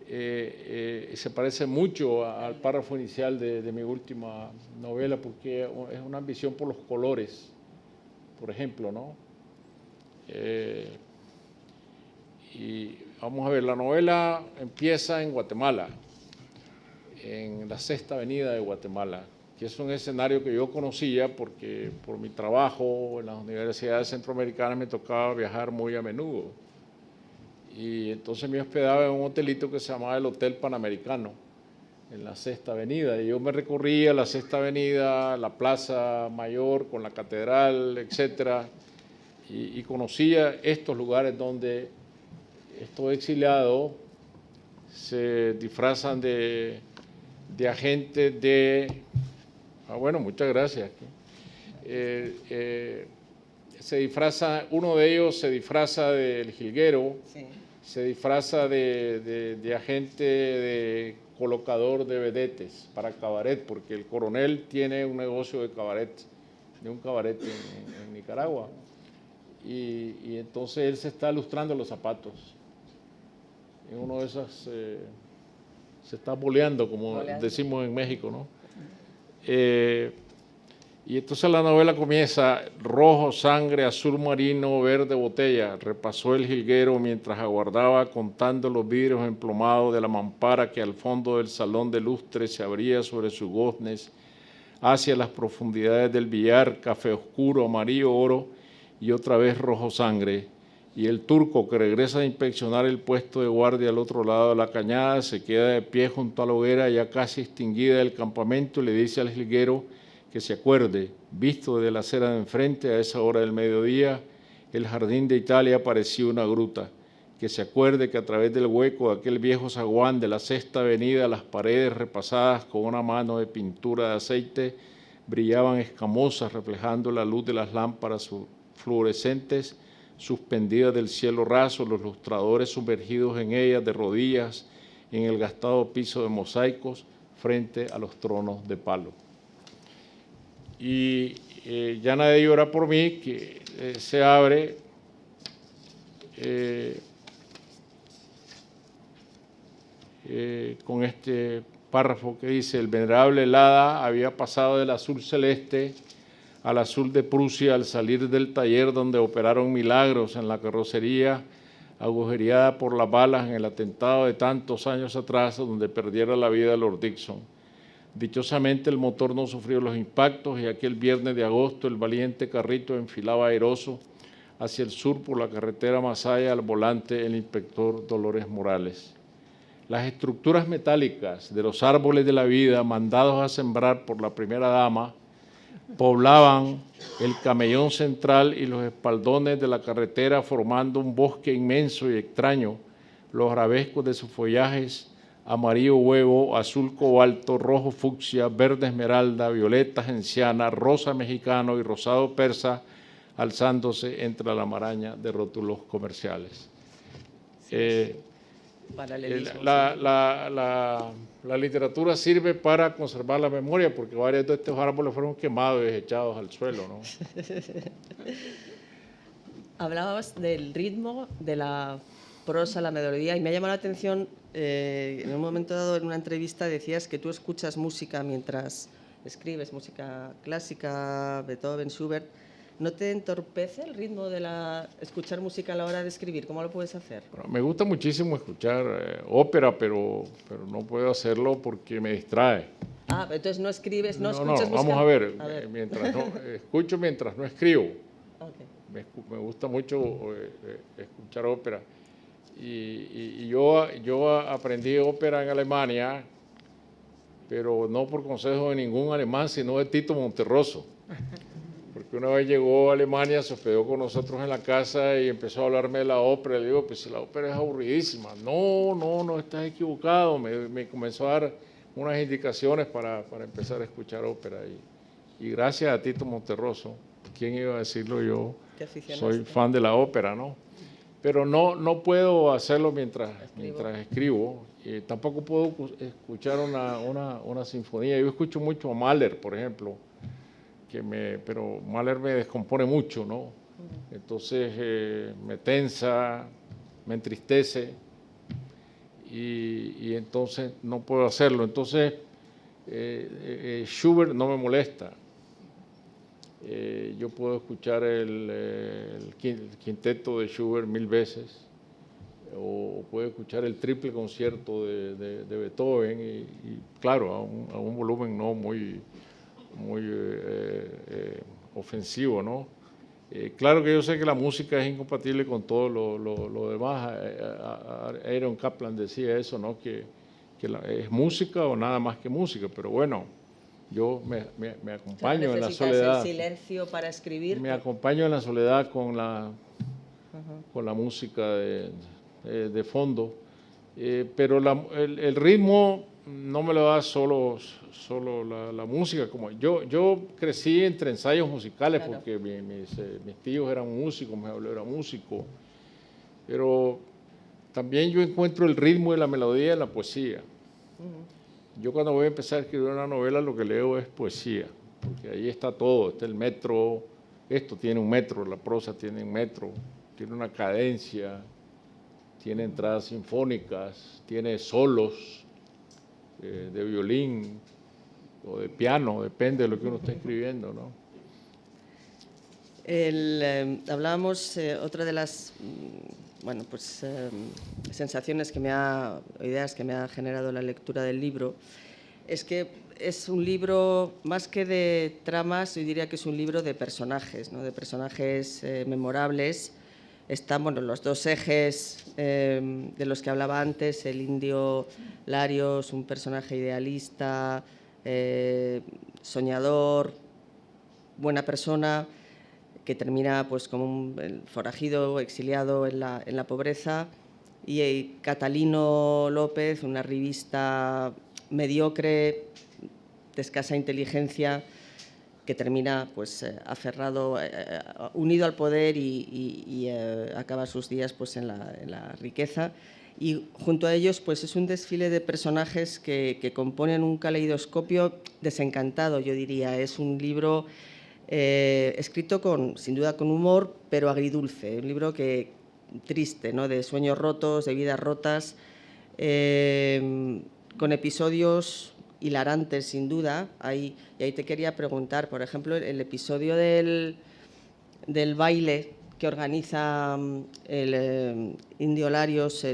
se parece mucho al párrafo inicial de mi última novela, porque es una ambición por los colores, por ejemplo, ¿no? Y vamos a ver, la novela empieza en Guatemala, en la Sexta Avenida de Guatemala, que es un escenario que yo conocía porque por mi trabajo en las universidades centroamericanas me tocaba viajar muy a menudo. Y entonces me hospedaba en un hotelito que se llamaba el Hotel Panamericano, en la Sexta Avenida. Y yo me recorría la Sexta Avenida, la Plaza Mayor con la catedral, etcétera, y conocía estos lugares donde estos exiliados se disfrazan de agentes de... bueno, muchas gracias. Se disfraza, uno de ellos se disfraza del jilguero, Sí. se disfraza de agente de colocador de vedetes para cabaret, porque el coronel tiene un negocio de cabaret, de un cabaret en Nicaragua. Y entonces él se está lustrando los zapatos. En uno de esos se está boleando, como decimos en México, ¿no? Y entonces la novela comienza: rojo, sangre, azul marino, verde, botella. Repasó el jilguero mientras aguardaba, contando los vidrios emplomados de la mampara que al fondo del salón de lustre se abría sobre sus goznes hacia las profundidades del billar, café oscuro, amarillo, oro y otra vez rojo sangre. Y el turco, que regresa a inspeccionar el puesto de guardia al otro lado de la cañada, se queda de pie junto a la hoguera ya casi extinguida del campamento y le dice al jilguero que se acuerde, visto desde la acera de enfrente a esa hora del mediodía, el jardín de Italia parecía una gruta, que se acuerde que a través del hueco de aquel viejo zaguán de la Sexta Avenida, las paredes repasadas con una mano de pintura de aceite brillaban escamosas, reflejando la luz de las lámparas fluorescentes suspendidas del cielo raso, los lustradores sumergidos en ellas de rodillas en el gastado piso de mosaicos frente a los tronos de palo. Y ya nadie llora por mí, que se abre con este párrafo que dice: el venerable Lada había pasado del azul celeste al azul de Prusia al salir del taller donde operaron milagros en la carrocería agujereada por las balas en el atentado de tantos años atrás donde perdiera la vida Lord Dixon. Dichosamente el motor no sufrió los impactos y aquel viernes de agosto el valiente carrito enfilaba airoso hacia el sur por la carretera Masaya, al volante el inspector Dolores Morales. Las estructuras metálicas de los árboles de la vida mandados a sembrar por la primera dama poblaban el camellón central y los espaldones de la carretera formando un bosque inmenso y extraño, los arabescos de sus follajes amarillo huevo, azul cobalto, rojo fucsia, verde esmeralda, violeta genciana, rosa mexicano y rosado persa, alzándose entre la maraña de rótulos comerciales. La literatura sirve para conservar la memoria, porque varios de estos árboles fueron quemados y desechados al suelo, ¿no? Hablabas del ritmo, de la prosa, la melodía, y me ha llamado la atención, en un momento dado en una entrevista decías que tú escuchas música mientras escribes, música clásica, Beethoven, Schubert. ¿No te entorpece el ritmo de escuchar música a la hora de escribir? ¿Cómo lo puedes hacer? Bueno, me gusta muchísimo escuchar ópera, pero no puedo hacerlo porque me distrae. Ah, entonces no escribes, no escuchas música. Vamos a ver. Escucho mientras no escribo. Okay. Me gusta mucho escuchar ópera. Y yo aprendí ópera en Alemania, pero no por consejo de ningún alemán, sino de Tito Monterroso. Porque una vez llegó a Alemania, se hospedó con nosotros en la casa y empezó a hablarme de la ópera. Le digo, pues la ópera es aburridísima. No, estás equivocado. Me comenzó a dar unas indicaciones para empezar a escuchar ópera. Y gracias a Tito Monterroso, ¿quién iba a decirlo yo? Soy fan de la ópera, ¿no? Pero no puedo hacerlo mientras escribo. Tampoco puedo escuchar una sinfonía. Yo escucho mucho a Mahler, por ejemplo, pero Mahler me descompone mucho, ¿no? Entonces me tensa, me entristece y entonces no puedo hacerlo. Entonces Schubert no me molesta. Yo puedo escuchar el quinteto de Schubert 1000 veces, o puedo escuchar el triple concierto de Beethoven y claro, a un volumen no muy ofensivo, ¿no? Claro que yo sé que la música es incompatible con todo lo demás. Aaron Kaplan decía eso, ¿no? Que es música o nada más que música, pero bueno, yo me acompaño en la ¿Necesitas soledad. el silencio para escribir? Me acompaño en la soledad con la música de fondo, pero el ritmo no me lo da solo la música. Como yo crecí entre ensayos musicales, Claro. porque mis tíos eran músicos, mi abuelo era músico, pero también yo encuentro el ritmo y la melodía en la poesía. Yo cuando voy a empezar a escribir una novela lo que leo es poesía, porque ahí está todo, está el metro, esto tiene un metro, la prosa tiene un metro, tiene una cadencia, tiene entradas sinfónicas, tiene solos de violín o de piano, depende de lo que uno esté escribiendo, ¿no? Hablábamos, otra de las sensaciones ideas que me ha generado la lectura del libro, es que es un libro, más que de tramas, yo diría que es un libro de personajes, ¿no? De personajes memorables. Están los dos ejes de los que hablaba antes, el indio Larios, un personaje idealista, soñador, buena persona, que termina pues como un forajido, exiliado en la pobreza, y Catalino López, una revista mediocre, de escasa inteligencia, que termina pues aferrado, unido al poder y acaba sus días pues en la riqueza. Y junto a ellos pues es un desfile de personajes que componen un caleidoscopio desencantado, yo diría. Es un libro escrito sin duda con humor, pero agridulce, un libro triste, ¿no? De sueños rotos, de vidas rotas, con episodios hilarantes, sin duda. Y ahí te quería preguntar, por ejemplo, el episodio del baile que organiza el Indio Larios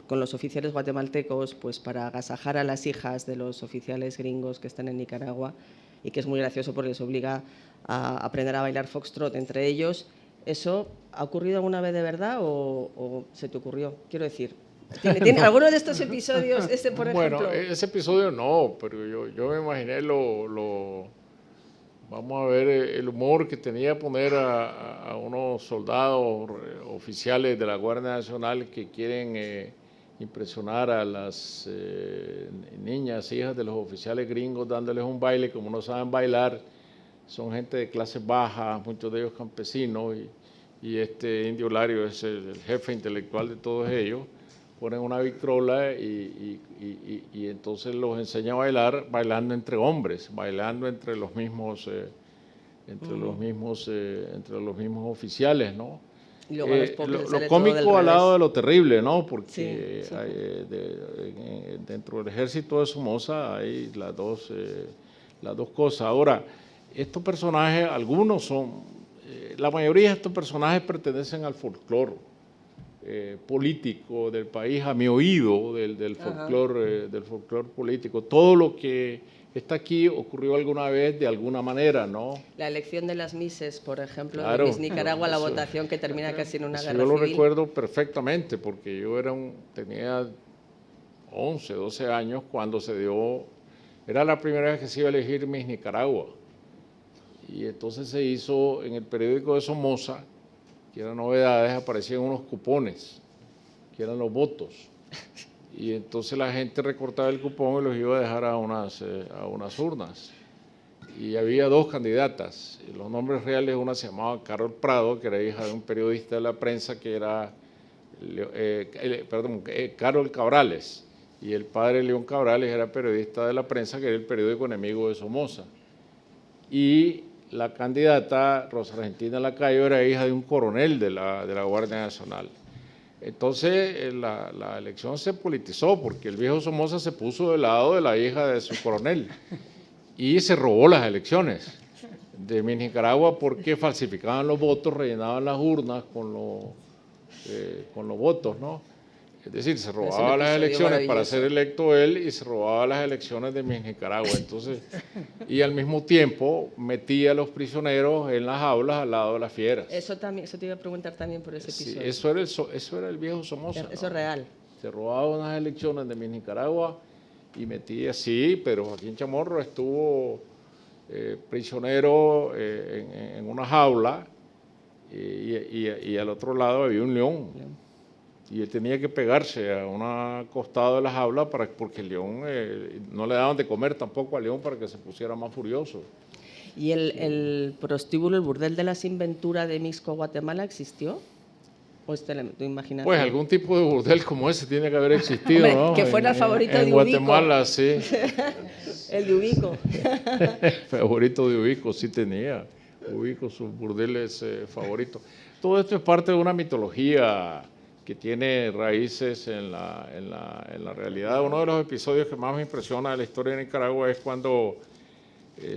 con los oficiales guatemaltecos, pues para agasajar a las hijas de los oficiales gringos que están en Nicaragua, y que es muy gracioso porque les obliga a aprender a bailar foxtrot entre ellos. ¿Eso ha ocurrido alguna vez de verdad o se te ocurrió? Quiero decir, ¿tiene alguno de estos episodios, por ejemplo? Bueno, ese episodio no, pero yo me imaginé vamos a ver el humor que tenía poner a unos soldados oficiales de la Guardia Nacional que quieren impresionar a las niñas, hijas de los oficiales gringos, dándoles un baile. Como no saben bailar, son gente de clase baja, muchos de ellos campesinos, y este Indio Lario es el jefe intelectual de todos ellos. Ponen una victrola y entonces los enseña a bailar, bailando entre hombres, bailando entre los mismos oficiales, ¿no? Y luego a los pobres les lo sale todo del cómico al lado revés. de lo terrible, ¿no? Porque Sí. dentro del ejército de Somoza hay las dos cosas. Ahora, estos personajes, algunos la mayoría de estos personajes pertenecen al folclore político del país, a mi oído, del folclore político. Todo lo que está aquí ocurrió alguna vez de alguna manera, ¿no? La elección de las Misses, por ejemplo, Claro, de Miss Nicaragua, la eso, votación que termina casi en una eso guerra yo lo civil. recuerdo perfectamente, porque yo tenía 11, 12 años cuando era la primera vez que se iba a elegir Miss Nicaragua. Y entonces se hizo en el periódico de Somoza, que eran novedades, aparecían unos cupones, que eran los votos. Y entonces la gente recortaba el cupón y los iba a dejar a unas urnas. Y había dos candidatas. Y los nombres reales, una se llamaba Carol Prado, que era hija de un periodista de la prensa, que era Carol Cabrales. Y el padre León Cabrales era periodista de la prensa, que era el periódico enemigo de Somoza. Y la candidata Rosa Argentina Lacayo era hija de un coronel de la Guardia Nacional. Entonces la elección se politizó porque el viejo Somoza se puso del lado de la hija de su coronel y se robó las elecciones de Miss Nicaragua porque falsificaban los votos, rellenaban las urnas con los votos, ¿no? Es decir, se robaba las elecciones para ser electo él y se robaba las elecciones de Miss Nicaragua. Entonces, y al mismo tiempo metía a los prisioneros en las aulas al lado de las fieras. Eso te iba a preguntar también por ese episodio. Sí, eso era el viejo Somoza. Eso es real. Se robaba unas elecciones de Miss Nicaragua y metía, sí, pero Joaquín Chamorro estuvo prisionero en una jaula y al otro lado había un león. Y él tenía que pegarse a un costado de la jaula porque el león no le daban de comer tampoco al león para que se pusiera más furioso. ¿Y el prostíbulo, el burdel de la Sinventura de Mixco, Guatemala, existió? ¿O es tu imaginación? Pues algún tipo de burdel como ese tiene que haber existido, Hombre, ¿no? que fuera el favorito en de Ubico. Guatemala, sí. El de Ubico. El favorito de Ubico sí tenía. Ubico sus burdeles favoritos. Todo esto es parte de una mitología que tiene raíces en la realidad. Uno de los episodios que más me impresiona de la historia de Nicaragua es cuando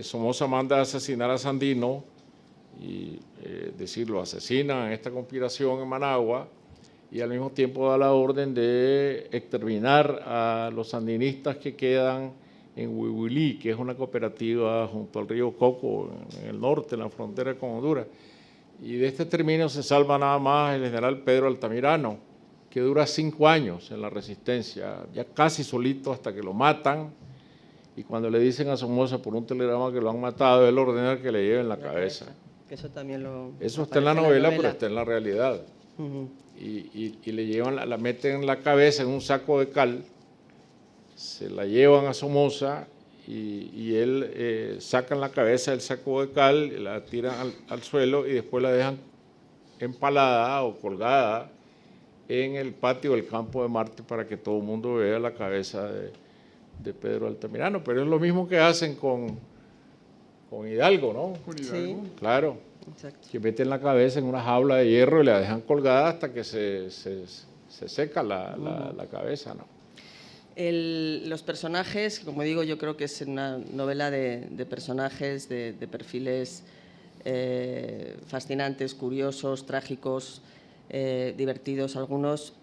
Somoza manda a asesinar a Sandino y lo asesinan en esta conspiración en Managua y al mismo tiempo da la orden de exterminar a los sandinistas que quedan en Huihuilí, que es una cooperativa junto al río Coco, en el norte, en la frontera con Honduras. Y de este exterminio se salva nada más el general Pedro Altamirano, que dura 5 años en la resistencia, ya casi solito hasta que lo matan. Y cuando le dicen a Somoza por un telegrama que lo han matado, él ordena que le lleven la cabeza. Eso también Eso está en la novela, pero está en la realidad. Uh-huh. Y le llevan, la meten en la cabeza en un saco de cal, se la llevan a Somoza y él sacan la cabeza del saco de cal, la tiran al suelo y después la dejan empalada o colgada en el patio del Campo de Marte para que todo el mundo vea la cabeza de Pedro Altamirano. Pero es lo mismo que hacen con Hidalgo, ¿no? Con Hidalgo. Sí. Claro. Exacto. Que meten la cabeza en una jaula de hierro y la dejan colgada hasta que se seca la cabeza, ¿no? Los personajes, como digo, yo creo que es una novela de personajes, de perfiles fascinantes, curiosos, trágicos, divertidos algunos.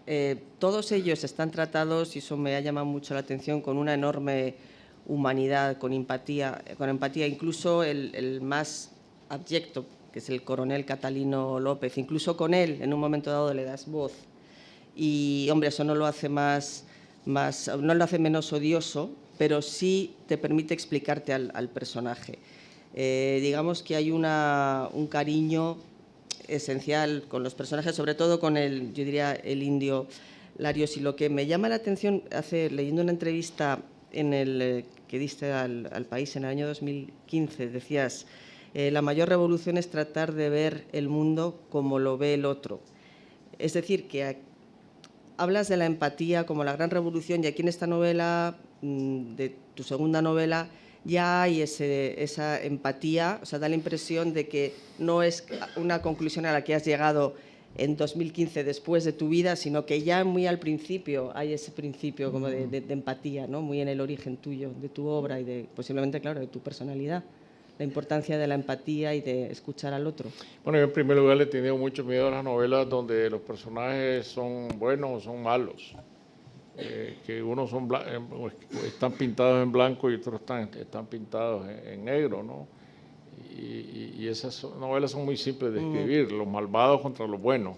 Todos ellos están tratados, y eso me ha llamado mucho la atención, con una enorme humanidad, con empatía. Incluso el más abyecto, que es el coronel Catalino López, incluso con él en un momento dado le das voz. Y, hombre, eso no lo hace no lo hace menos odioso, pero sí te permite explicarte al personaje. Digamos que hay un cariño esencial con los personajes, sobre todo con yo diría, el indio Larios. Y lo que me llama la atención, leyendo una entrevista que diste al País en el año 2015, decías, la mayor revolución es tratar de ver el mundo como lo ve el otro. Es decir, que hablas de la empatía como la gran revolución, y aquí en esta novela, de tu segunda novela, ya hay esa empatía, o sea, da la impresión de que no es una conclusión a la que has llegado en 2015 después de tu vida, sino que ya muy al principio hay ese principio como de empatía, ¿no? Muy en el origen tuyo, de tu obra y posiblemente, claro, de tu personalidad. La importancia de la empatía y de escuchar al otro. Bueno, yo en primer lugar le he tenido mucho miedo a las novelas donde los personajes son buenos o son malos. Que unos están pintados en blanco y otros están pintados en negro, ¿no? Y esas novelas son muy simples de escribir, los malvados contra los buenos.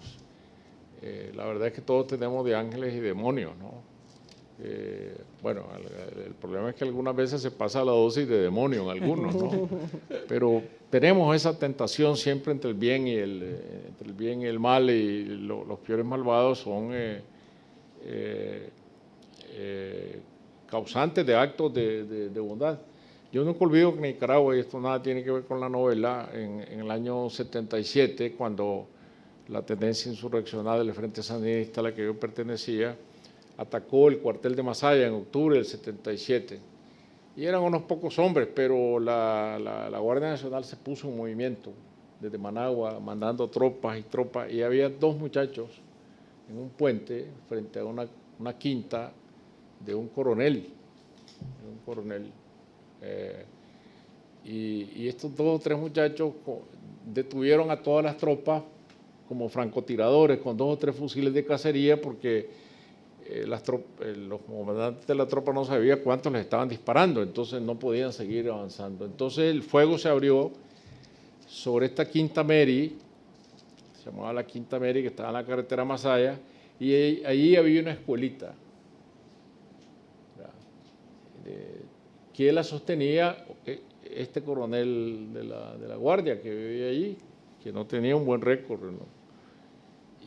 La verdad es que todos tenemos de ángeles y demonios, ¿no? Bueno, el problema es que algunas veces se pasa la dosis de demonio en algunos, ¿no? Pero tenemos esa tentación siempre entre el bien y el mal, y los peores malvados son causantes de actos de bondad. Yo nunca olvido que en Nicaragua, y esto nada tiene que ver con la novela, en el año 77, cuando la tendencia insurreccional del Frente Sandinista a la que yo pertenecía atacó el cuartel de Masaya en octubre del 77. Y eran unos pocos hombres, pero la Guardia Nacional se puso en movimiento desde Managua, mandando tropas, y había 2 muchachos en un puente frente a una quinta de un coronel. Y estos 2 o 3 muchachos detuvieron a todas las tropas como francotiradores con 2 o 3 fusiles de cacería, porque los comandantes de la tropa no sabían cuántos les estaban disparando, entonces no podían seguir avanzando. Entonces el fuego se abrió sobre esta Quinta Mary, se llamaba la Quinta Mary, que estaba en la carretera Masaya, y ahí había una escuelita. ¿quién la sostenía? Este coronel de la Guardia que vivía allí, que no tenía un buen récord, ¿no?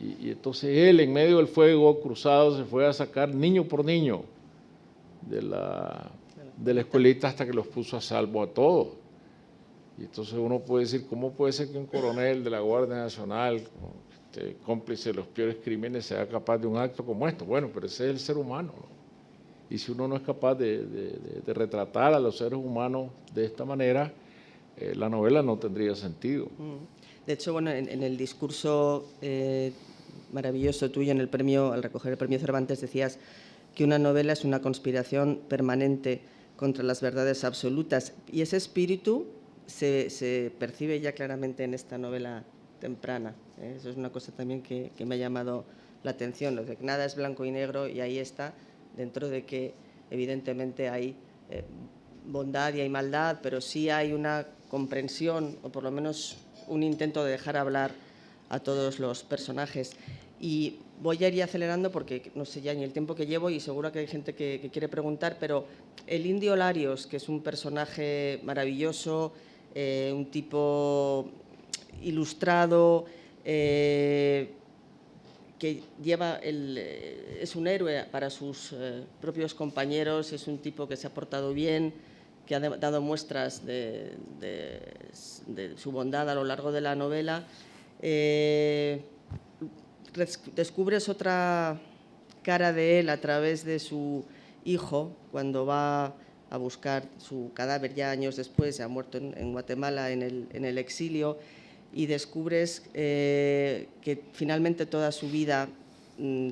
Y entonces él, en medio del fuego cruzado, se fue a sacar niño por niño de la escuelita hasta que los puso a salvo a todos. Y entonces uno puede decir, ¿cómo puede ser que un coronel de la Guardia Nacional, cómplice de los peores crímenes, sea capaz de un acto como esto? Bueno, pero ese es el ser humano, ¿no? Y si uno no es capaz de retratar a los seres humanos de esta manera, la novela no tendría sentido. De hecho, bueno, en el discurso maravilloso tuyo en el premio, al recoger el premio Cervantes, decías que una novela es una conspiración permanente contra las verdades absolutas, y ese espíritu se percibe ya claramente en esta novela temprana. Eso es una cosa también que me ha llamado la atención, lo de que nada es blanco y negro, y ahí está, dentro de que evidentemente hay bondad y hay maldad, pero sí hay una comprensión, o por lo menos un intento de dejar hablar a todos los personajes. Y voy a ir acelerando porque no sé ya ni el tiempo que llevo, y seguro que hay gente que quiere preguntar, pero el Indio Larios, que es un personaje maravilloso, un tipo ilustrado, que es un héroe para sus propios compañeros, es un tipo que se ha portado bien, que ha dado muestras de su bondad a lo largo de la novela. Descubres otra cara de él a través de su hijo, cuando va a buscar su cadáver ya años después, ya muerto en Guatemala, en el exilio, y descubres que finalmente toda su vida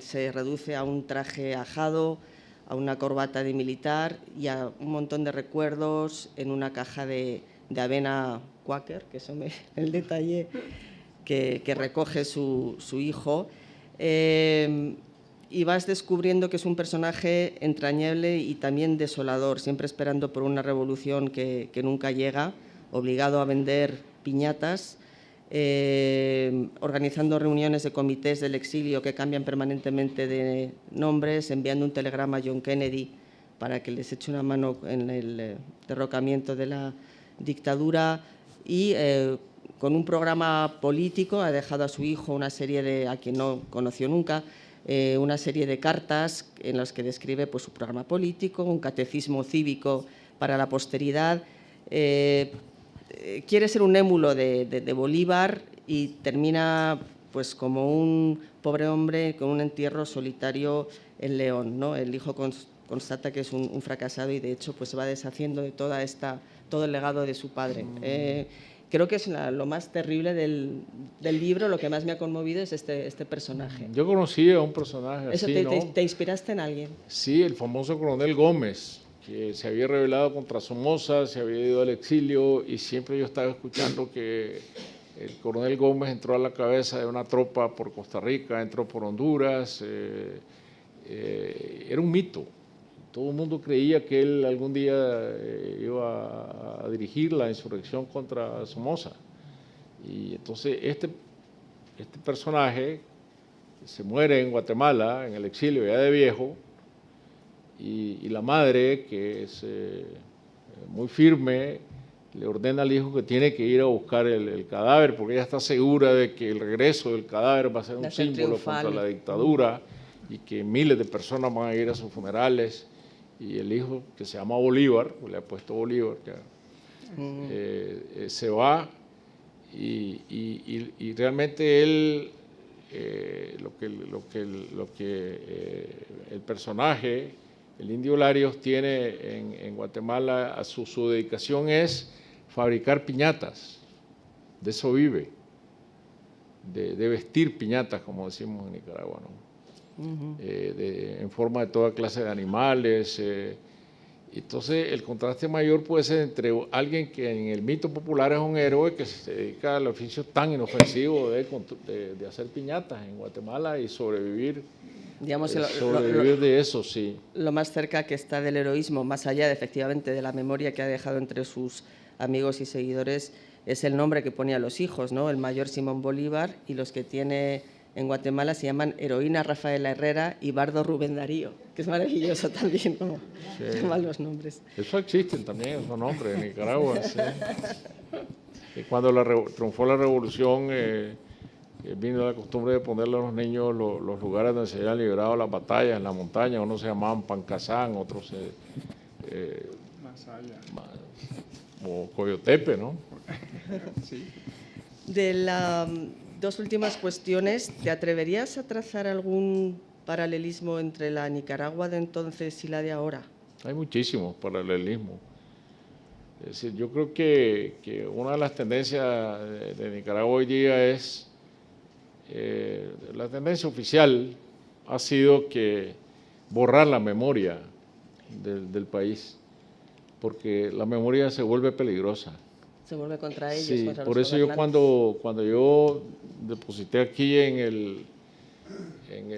se reduce a un traje ajado, a una corbata de militar y a un montón de recuerdos en una caja de avena Quaker, que eso el detalle que recoge su hijo. Y vas descubriendo que es un personaje entrañable y también desolador, siempre esperando por una revolución que nunca llega, obligado a vender piñatas, organizando reuniones de comités del exilio que cambian permanentemente de nombres, enviando un telegrama a John Kennedy para que les eche una mano en el derrocamiento de la dictadura, y con un programa político ha dejado a su hijo una serie a quien no conoció nunca, una serie de cartas en las que describe pues, su programa político, un catecismo cívico para la posteridad. Quiere ser un émulo de Bolívar y termina pues, como un pobre hombre con un entierro solitario en León, ¿no? El hijo constata que es un fracasado y de hecho pues, se va deshaciendo de todo el legado de su padre. Creo que es lo más terrible del libro, lo que más me ha conmovido es este personaje. Yo conocí a un personaje ¿Eso así, ¿no? ¿Te inspiraste en alguien? Sí, el famoso coronel Gómez, que se había rebelado contra Somoza, se había ido al exilio, y siempre yo estaba escuchando que el coronel Gómez entró a la cabeza de una tropa por Costa Rica, entró por Honduras, era un mito. Todo el mundo creía que él algún día iba a dirigir la insurrección contra Somoza. Y entonces este personaje se muere en Guatemala, en el exilio, ya de viejo, y la madre, que es muy firme, le ordena al hijo que tiene que ir a buscar el cadáver, porque ella está segura de que el regreso del cadáver va a ser un símbolo contra la dictadura y que miles de personas van a ir a sus funerales. Y el hijo, que se llama Bolívar, le ha puesto Bolívar, se va y realmente él, lo que el personaje, el Indio Larios, tiene en Guatemala, a su dedicación es fabricar piñatas, de eso vive, de vestir piñatas, como decimos en Nicaragua, ¿no? En forma de toda clase de animales. Entonces el contraste mayor puede ser entre alguien que en el mito popular es un héroe que se dedica al oficio tan inofensivo de hacer piñatas en Guatemala y sobrevivir. Digamos, sobrevivir de eso, sí. Lo más cerca que está del heroísmo, más allá efectivamente de la memoria que ha dejado entre sus amigos y seguidores, es el nombre que pone a los hijos, ¿no? El mayor Simón Bolívar, y los que tiene en Guatemala se llaman Heroína Rafaela Herrera y Bardo Rubén Darío, que es maravilloso también como llaman los nombres. Eso existen también, esos nombres en Nicaragua. Sí. Y cuando triunfó la revolución, vino la costumbre de ponerle a los niños los lugares donde se habían librado las batallas, en la montaña. Unos se llamaban Pancasán, otros o Coyotepe, ¿no? Sí. De las dos últimas cuestiones, ¿te atreverías a trazar algún paralelismo entre la Nicaragua de entonces y la de ahora? Hay muchísimos paralelismos. Es decir, yo creo que una de las tendencias de Nicaragua hoy día es, la tendencia oficial ha sido que borrar la memoria del país, porque la memoria se vuelve peligrosa. Se vuelve contra ellos. Sí, contra por los eso yo gobernantes. cuando yo deposité aquí en el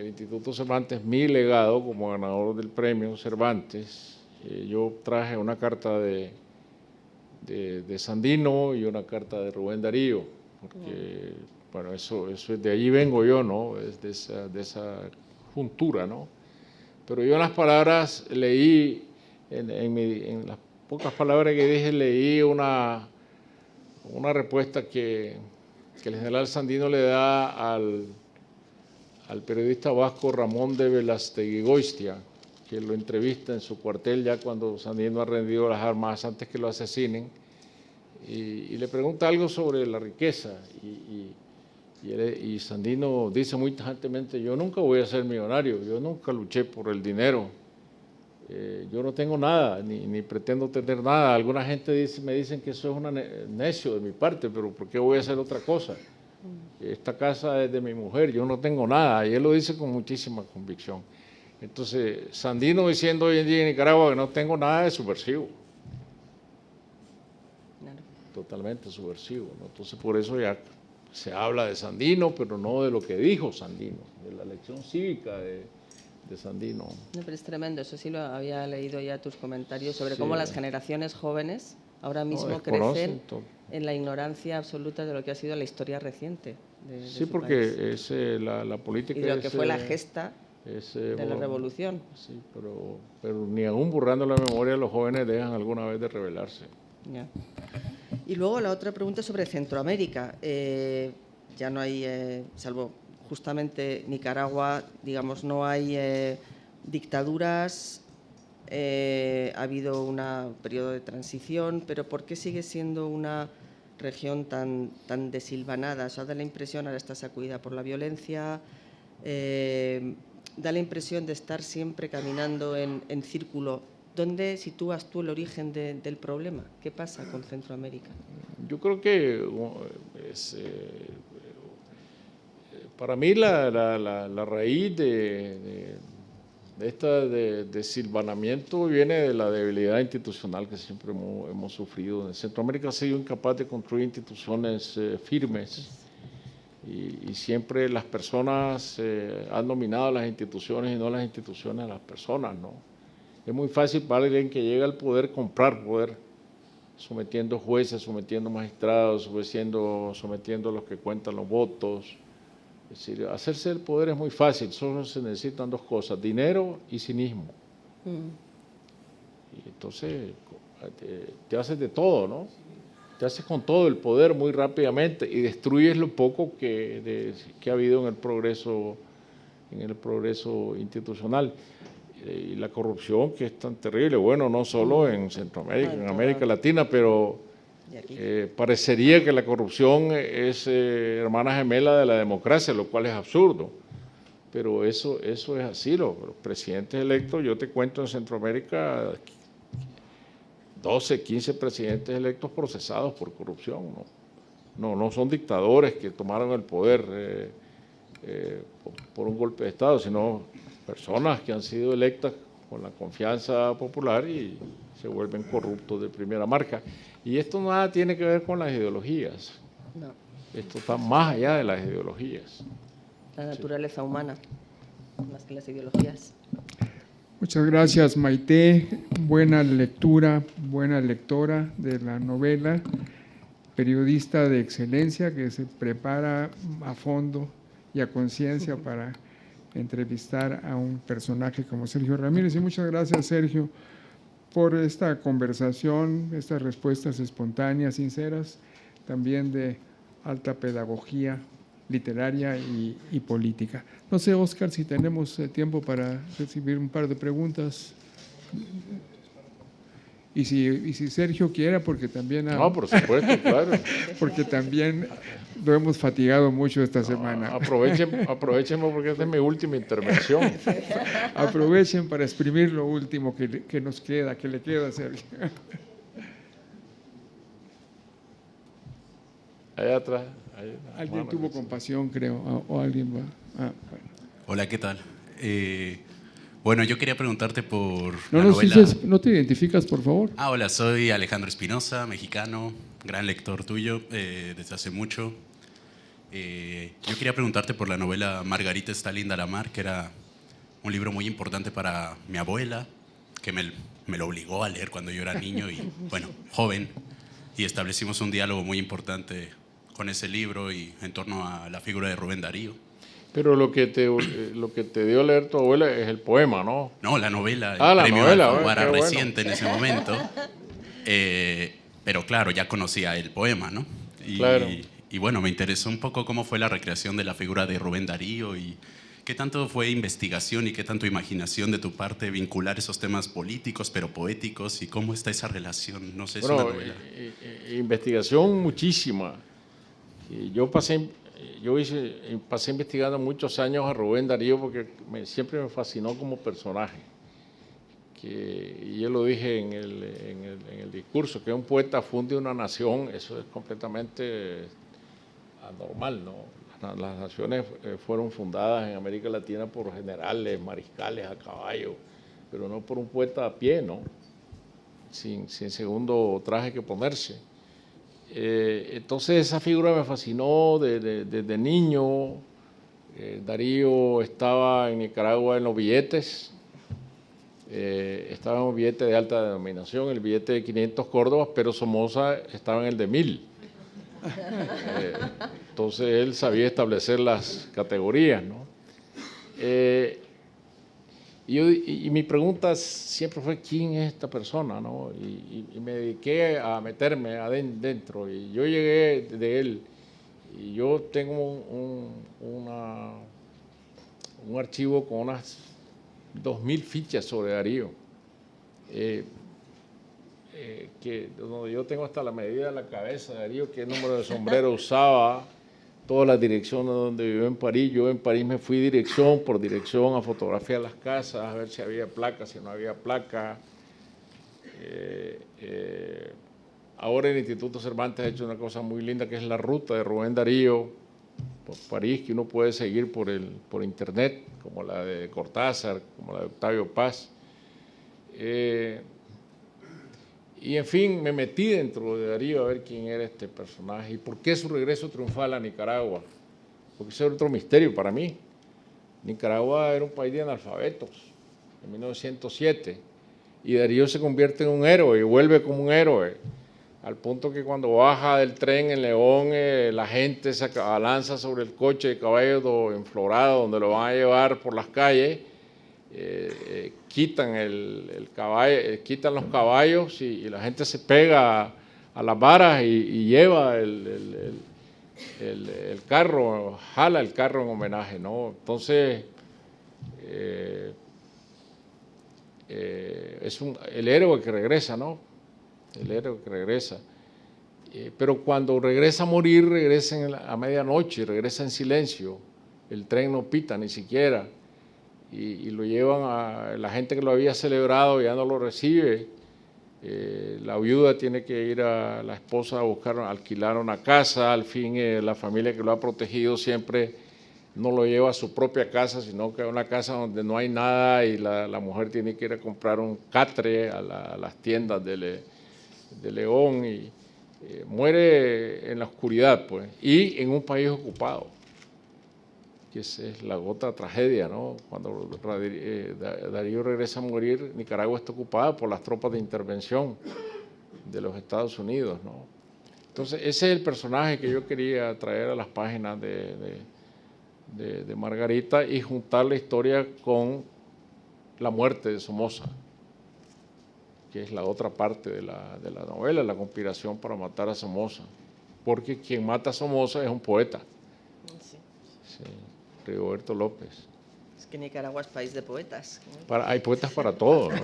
Instituto Cervantes mi legado como ganador del premio Cervantes, yo traje una carta de Sandino y una carta de Rubén Darío, porque bueno, eso es de allí vengo yo, ¿no? Es de esa juntura, ¿no? Pero yo en las palabras leí, en las pocas palabras que dije, leí una respuesta que el general Sandino le da al periodista vasco Ramón de Velastegui-Goitia, que lo entrevista en su cuartel ya cuando Sandino ha rendido las armas antes que lo asesinen, y le pregunta algo sobre la riqueza, y Sandino dice muy tajantemente: yo nunca voy a ser millonario, yo nunca luché por el dinero, yo no tengo nada, ni pretendo tener nada. Alguna gente me dicen que eso es un necio de mi parte, pero ¿por qué voy a hacer otra cosa? Esta casa es de mi mujer, yo no tengo nada, y él lo dice con muchísima convicción. Entonces, Sandino diciendo hoy en día en Nicaragua que no tengo nada de subversivo. Claro. Totalmente subversivo, ¿no? Entonces, por eso ya se habla de Sandino, pero no de lo que dijo Sandino, de la lección cívica de Sandino. No, pero es tremendo, eso sí lo había leído ya tus comentarios sobre Sí. cómo las generaciones jóvenes ahora mismo desconocen crecen todo. en la ignorancia absoluta de lo que ha sido la historia reciente de Sí, su porque país. es la política Y de lo que es, fue la gesta de la revolución. Sí, pero ni aún borrando la memoria los jóvenes dejan alguna vez de rebelarse. Ya. Y luego la otra pregunta sobre Centroamérica. Ya no hay, salvo justamente Nicaragua, digamos, no hay dictaduras, ha habido un periodo de transición, pero ¿por qué sigue siendo una región tan desilvanada? O sea, da la impresión, ahora está sacudida por la violencia, da la impresión de estar siempre caminando en círculo. ¿Dónde sitúas tú el origen del problema? ¿Qué pasa con Centroamérica? Yo creo que para mí la raíz de este desilvanamiento viene de la debilidad institucional que siempre hemos sufrido. En Centroamérica ha sido incapaz de construir instituciones firmes y siempre las personas han dominado las instituciones y no las instituciones a las personas, ¿no? Es muy fácil para alguien que llega al poder comprar poder, sometiendo jueces, sometiendo magistrados, sometiendo a los que cuentan los votos. Es decir, hacerse el poder es muy fácil, solo se necesitan dos cosas: dinero y cinismo. Y entonces te haces de todo, ¿no? Te haces con todo el poder muy rápidamente y destruyes lo poco que ha habido en el progreso institucional. Y la corrupción, que es tan terrible, bueno, no solo en Centroamérica, en América Latina, pero parecería que la corrupción es hermana gemela de la democracia, lo cual es absurdo, pero eso es así. Los presidentes electos, yo te cuento en Centroamérica 12, 15 presidentes electos procesados por corrupción, no son dictadores que tomaron el poder por un golpe de Estado, sino personas que han sido electas con la confianza popular y se vuelven corruptos de primera marca. Y esto nada tiene que ver con las ideologías. No. Esto está más allá de las ideologías. La naturaleza humana, más que las ideologías. Muchas gracias, Maite. Buena lectura, buena lectora de la novela, periodista de excelencia que se prepara a fondo y a conciencia para entrevistar a un personaje como Sergio Ramírez. Y muchas gracias, Sergio, por esta conversación, estas respuestas espontáneas, sinceras, también de alta pedagogía literaria y política. No sé, Óscar, si tenemos tiempo para recibir un par de preguntas. Y si Sergio quiera, porque también… No, por supuesto, claro. Porque también lo hemos fatigado mucho esta semana. Aprovechen porque esta es mi última intervención. Aprovechen para exprimir lo último que nos queda, que le queda a Sergio. Allá atrás. Alguien tuvo compasión, creo, o alguien va. Bueno. Hola, ¿qué tal? Bueno, yo quería preguntarte por No la nos novela… dices, ¿no te identificas, por favor? Hola, soy Alejandro Espinosa, mexicano, gran lector tuyo desde hace mucho. Yo quería preguntarte por la novela Margarita está linda la mar, que era un libro muy importante para mi abuela, que me lo obligó a leer cuando yo era niño y, bueno, joven, y establecimos un diálogo muy importante con ese libro y en torno a la figura de Rubén Darío. Pero lo que te dio a leer tu abuela es el poema, ¿no? No, la novela, el la premio novela, Alfaguara qué bueno. reciente en ese momento. Pero claro, ya conocía el poema, ¿no? Claro. Y bueno, me interesó un poco cómo fue la recreación de la figura de Rubén Darío y qué tanto fue investigación y qué tanto imaginación de tu parte vincular esos temas políticos pero poéticos y cómo está esa relación. No sé, es una novela. Investigación muchísima. Yo pasé investigando muchos años a Rubén Darío porque siempre me fascinó como personaje. Y yo lo dije en el discurso, que un poeta funde una nación, eso es completamente anormal, ¿no? Las naciones fueron fundadas en América Latina por generales, mariscales a caballo, pero no por un poeta a pie, ¿no? Sin segundo traje que ponerse. Entonces esa figura me fascinó desde niño. Darío estaba en Nicaragua en los billetes, estaba en un billete de alta denominación, el billete de 500 córdobas, pero Somoza estaba en el de 1000. Entonces él sabía establecer las categorías, ¿no? Y mi pregunta siempre fue, ¿quién es esta persona? ¿No? Y me dediqué a meterme adentro. Y yo llegué de él. Y yo tengo un archivo con unas 2000 fichas sobre Darío. Donde yo tengo hasta la medida de la cabeza de Darío, qué número de sombrero usaba, todas las direcciones donde vivió en París. Yo en París me fui dirección por dirección a fotografiar las casas, a ver si había placa, si no había placa. Ahora el Instituto Cervantes ha hecho una cosa muy linda que es la ruta de Rubén Darío por París, que uno puede seguir por internet, como la de Cortázar, como la de Octavio Paz. Y en fin, me metí dentro de Darío a ver quién era este personaje y por qué su regreso triunfal a Nicaragua. Porque ese era otro misterio para mí. Nicaragua era un país de analfabetos en 1907 y Darío se convierte en un héroe y vuelve como un héroe, al punto que cuando baja del tren en León la gente se abalanza sobre el coche de caballo enflorado donde lo van a llevar por las calles. Quitan quitan los caballos y la gente se pega a las varas y lleva el carro, jala el carro en homenaje, ¿no? Entonces es el héroe que regresa, ¿no? El héroe que regresa. Pero cuando regresa a morir, regresa a medianoche, regresa en silencio. El tren no pita ni siquiera. Y lo llevan a la gente que lo había celebrado, ya no lo recibe. La viuda tiene que ir a la esposa a buscar, alquilar una casa. Al fin, la familia que lo ha protegido siempre no lo lleva a su propia casa, sino que a una casa donde no hay nada y la mujer tiene que ir a comprar un catre a las tiendas de León y muere en la oscuridad, pues, y en un país ocupado, que es la otra tragedia, ¿no? Cuando Darío regresa a morir, Nicaragua está ocupada por las tropas de intervención de los Estados Unidos, ¿no? Entonces, ese es el personaje que yo quería traer a las páginas de de Margarita y juntar la historia con la muerte de Somoza, que es la otra parte de la novela, la conspiración para matar a Somoza, porque quien mata a Somoza es un poeta, Sí. sí, Rigoberto López. Es que Nicaragua es país de poetas. Hay poetas para todo, ¿no?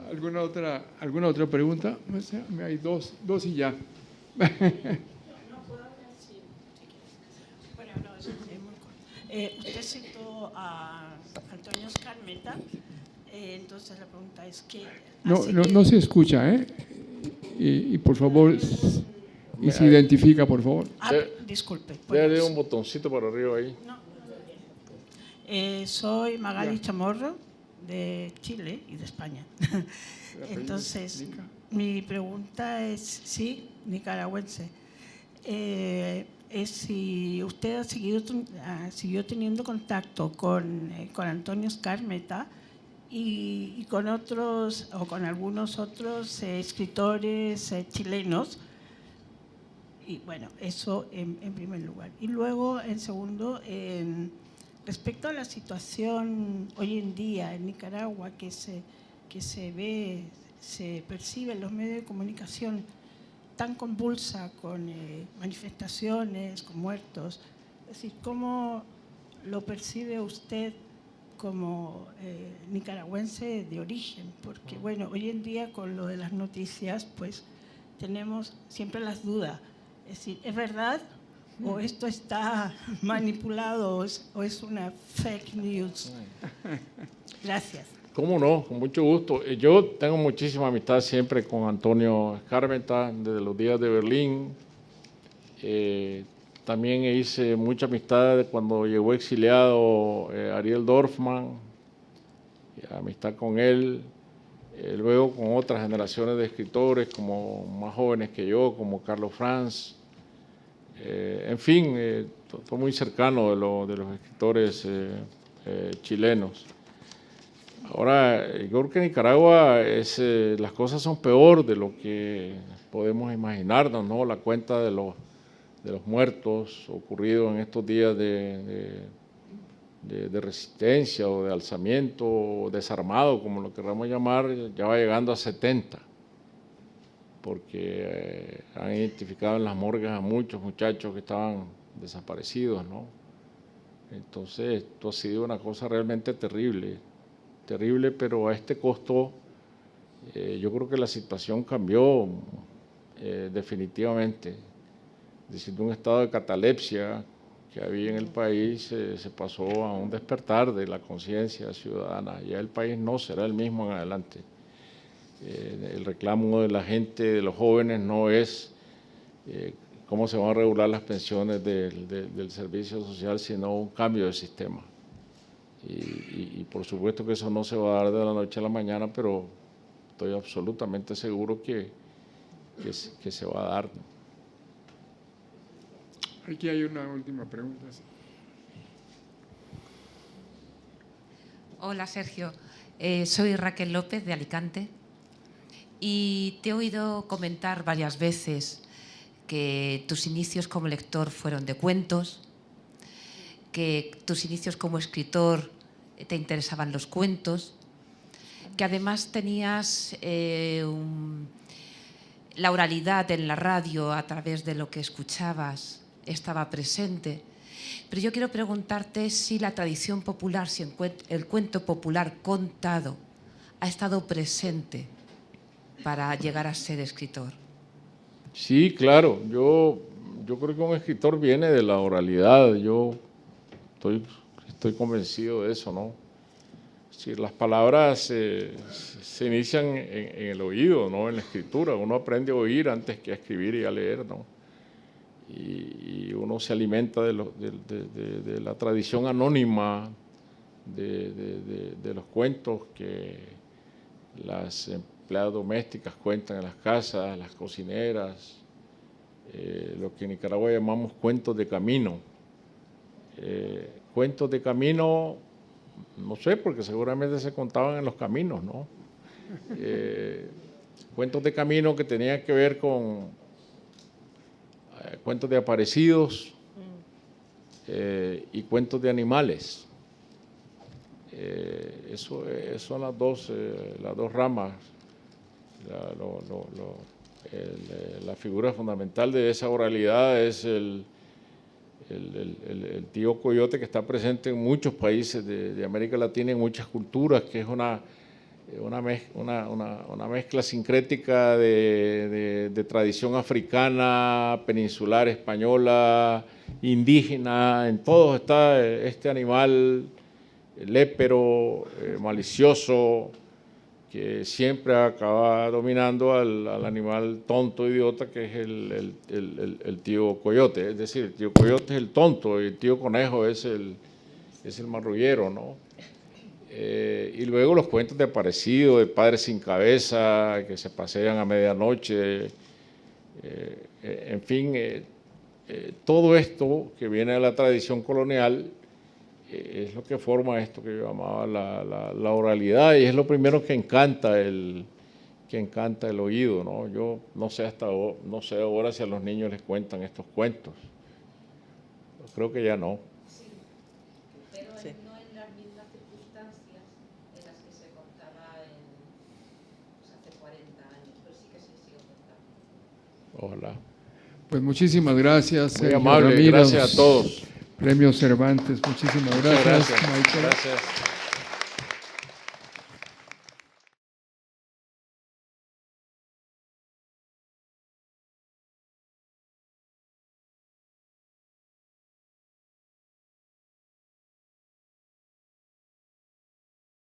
¿Alguna otra pregunta? Hay dos y ya. Bueno, no, es muy corto. Usted citó a Antonio Skármeta, entonces la pregunta es que... No se escucha, ¿eh? Y por favor, y se identifica, por favor. Disculpe. Dale un botoncito para arriba ahí. Soy Magali Chamorro, de Chile y de España. Entonces, mi pregunta es, sí, nicaragüense, es si usted siguió teniendo contacto con Antonio Skármeta y con otros, o con algunos otros escritores chilenos. Y bueno, eso en primer lugar. Y luego, en segundo, respecto a la situación hoy en día en Nicaragua que se ve, se percibe en los medios de comunicación tan convulsa, con manifestaciones, con muertos, es decir, ¿cómo lo percibe usted como nicaragüense de origen? Porque bueno, hoy en día con lo de las noticias, pues tenemos siempre las dudas. Es decir, ¿es verdad o esto está manipulado o es una fake news? Gracias. ¿Cómo no? Con mucho gusto. Yo tengo muchísima amistad siempre con Antonio Skármeta, desde los días de Berlín. También hice mucha amistad cuando llegó exiliado Ariel Dorfman, amistad con él. Luego con otras generaciones de escritores, como más jóvenes que yo, como Carlos Franz. En fin, estoy muy cercano de los escritores chilenos. Ahora, yo creo que en Nicaragua las cosas son peor de lo que podemos imaginarnos, ¿no? La cuenta de los muertos ocurridos en estos días de resistencia o de alzamiento o desarmado, como lo queramos llamar, ya va llegando a 70, porque han identificado en las morgues a muchos muchachos que estaban desaparecidos, ¿no? Entonces, esto ha sido una cosa realmente terrible, pero a este costo yo creo que la situación cambió definitivamente. Es decir, de un estado de catalepsia que había en el país se pasó a un despertar de la conciencia ciudadana. Ya el país no será el mismo en adelante. El reclamo de la gente, de los jóvenes, no es cómo se van a regular las pensiones del servicio social, sino un cambio de sistema. Y por supuesto que eso no se va a dar de la noche a la mañana, pero estoy absolutamente seguro que se va a dar. Aquí hay una última pregunta. Hola, Sergio. Soy Raquel López, de Alicante, y te he oído comentar varias veces que tus inicios como lector fueron de cuentos, que tus inicios como escritor te interesaban los cuentos, que además tenías la oralidad en la radio a través de lo que escuchabas estaba presente. Pero yo quiero preguntarte si la tradición popular, si el cuento popular contado ha estado presente para llegar a ser escritor. Sí, claro. Yo creo que un escritor viene de la oralidad. Yo estoy convencido de eso, ¿no? Es decir, las palabras se inician en el oído, ¿no? En la escritura. Uno aprende a oír antes que a escribir y a leer, ¿no? Y uno se alimenta de la tradición anónima de los cuentos que las empleadas domésticas cuentan en las casas, las cocineras, lo que en Nicaragua llamamos cuentos de camino. Cuentos de camino, no sé, porque seguramente se contaban en los caminos, ¿no? Cuentos de camino que tenían que ver con cuentos de aparecidos y cuentos de animales. Eso son las dos ramas. La figura fundamental de esa oralidad es el tío coyote, que está presente en muchos países de América Latina, en muchas culturas, que es una mezcla sincrética de tradición africana, peninsular, española, indígena. En todos está este animal lépero, malicioso, que siempre acaba dominando al animal tonto, idiota, que es el tío coyote. Es decir, el tío coyote es el tonto y el tío conejo es el marrullero, ¿no? Y luego los cuentos de aparecido, de padres sin cabeza, que se pasean a medianoche, en fin, todo esto que viene de la tradición colonial es lo que forma esto que yo llamaba la oralidad, y es lo primero que encanta el oído, ¿no? Yo no sé ahora si a los niños les cuentan estos cuentos. Creo que ya no. Sí, pero no en las mismas circunstancias en las que se contaba hace 40 años, pero sí que se sigue contando. Ojalá. Pues muchísimas gracias. Muy Sergio amable, Ramírez, gracias a todos. Premio Cervantes, muchísimas Muchas gracias. gracias. Maite. Gracias.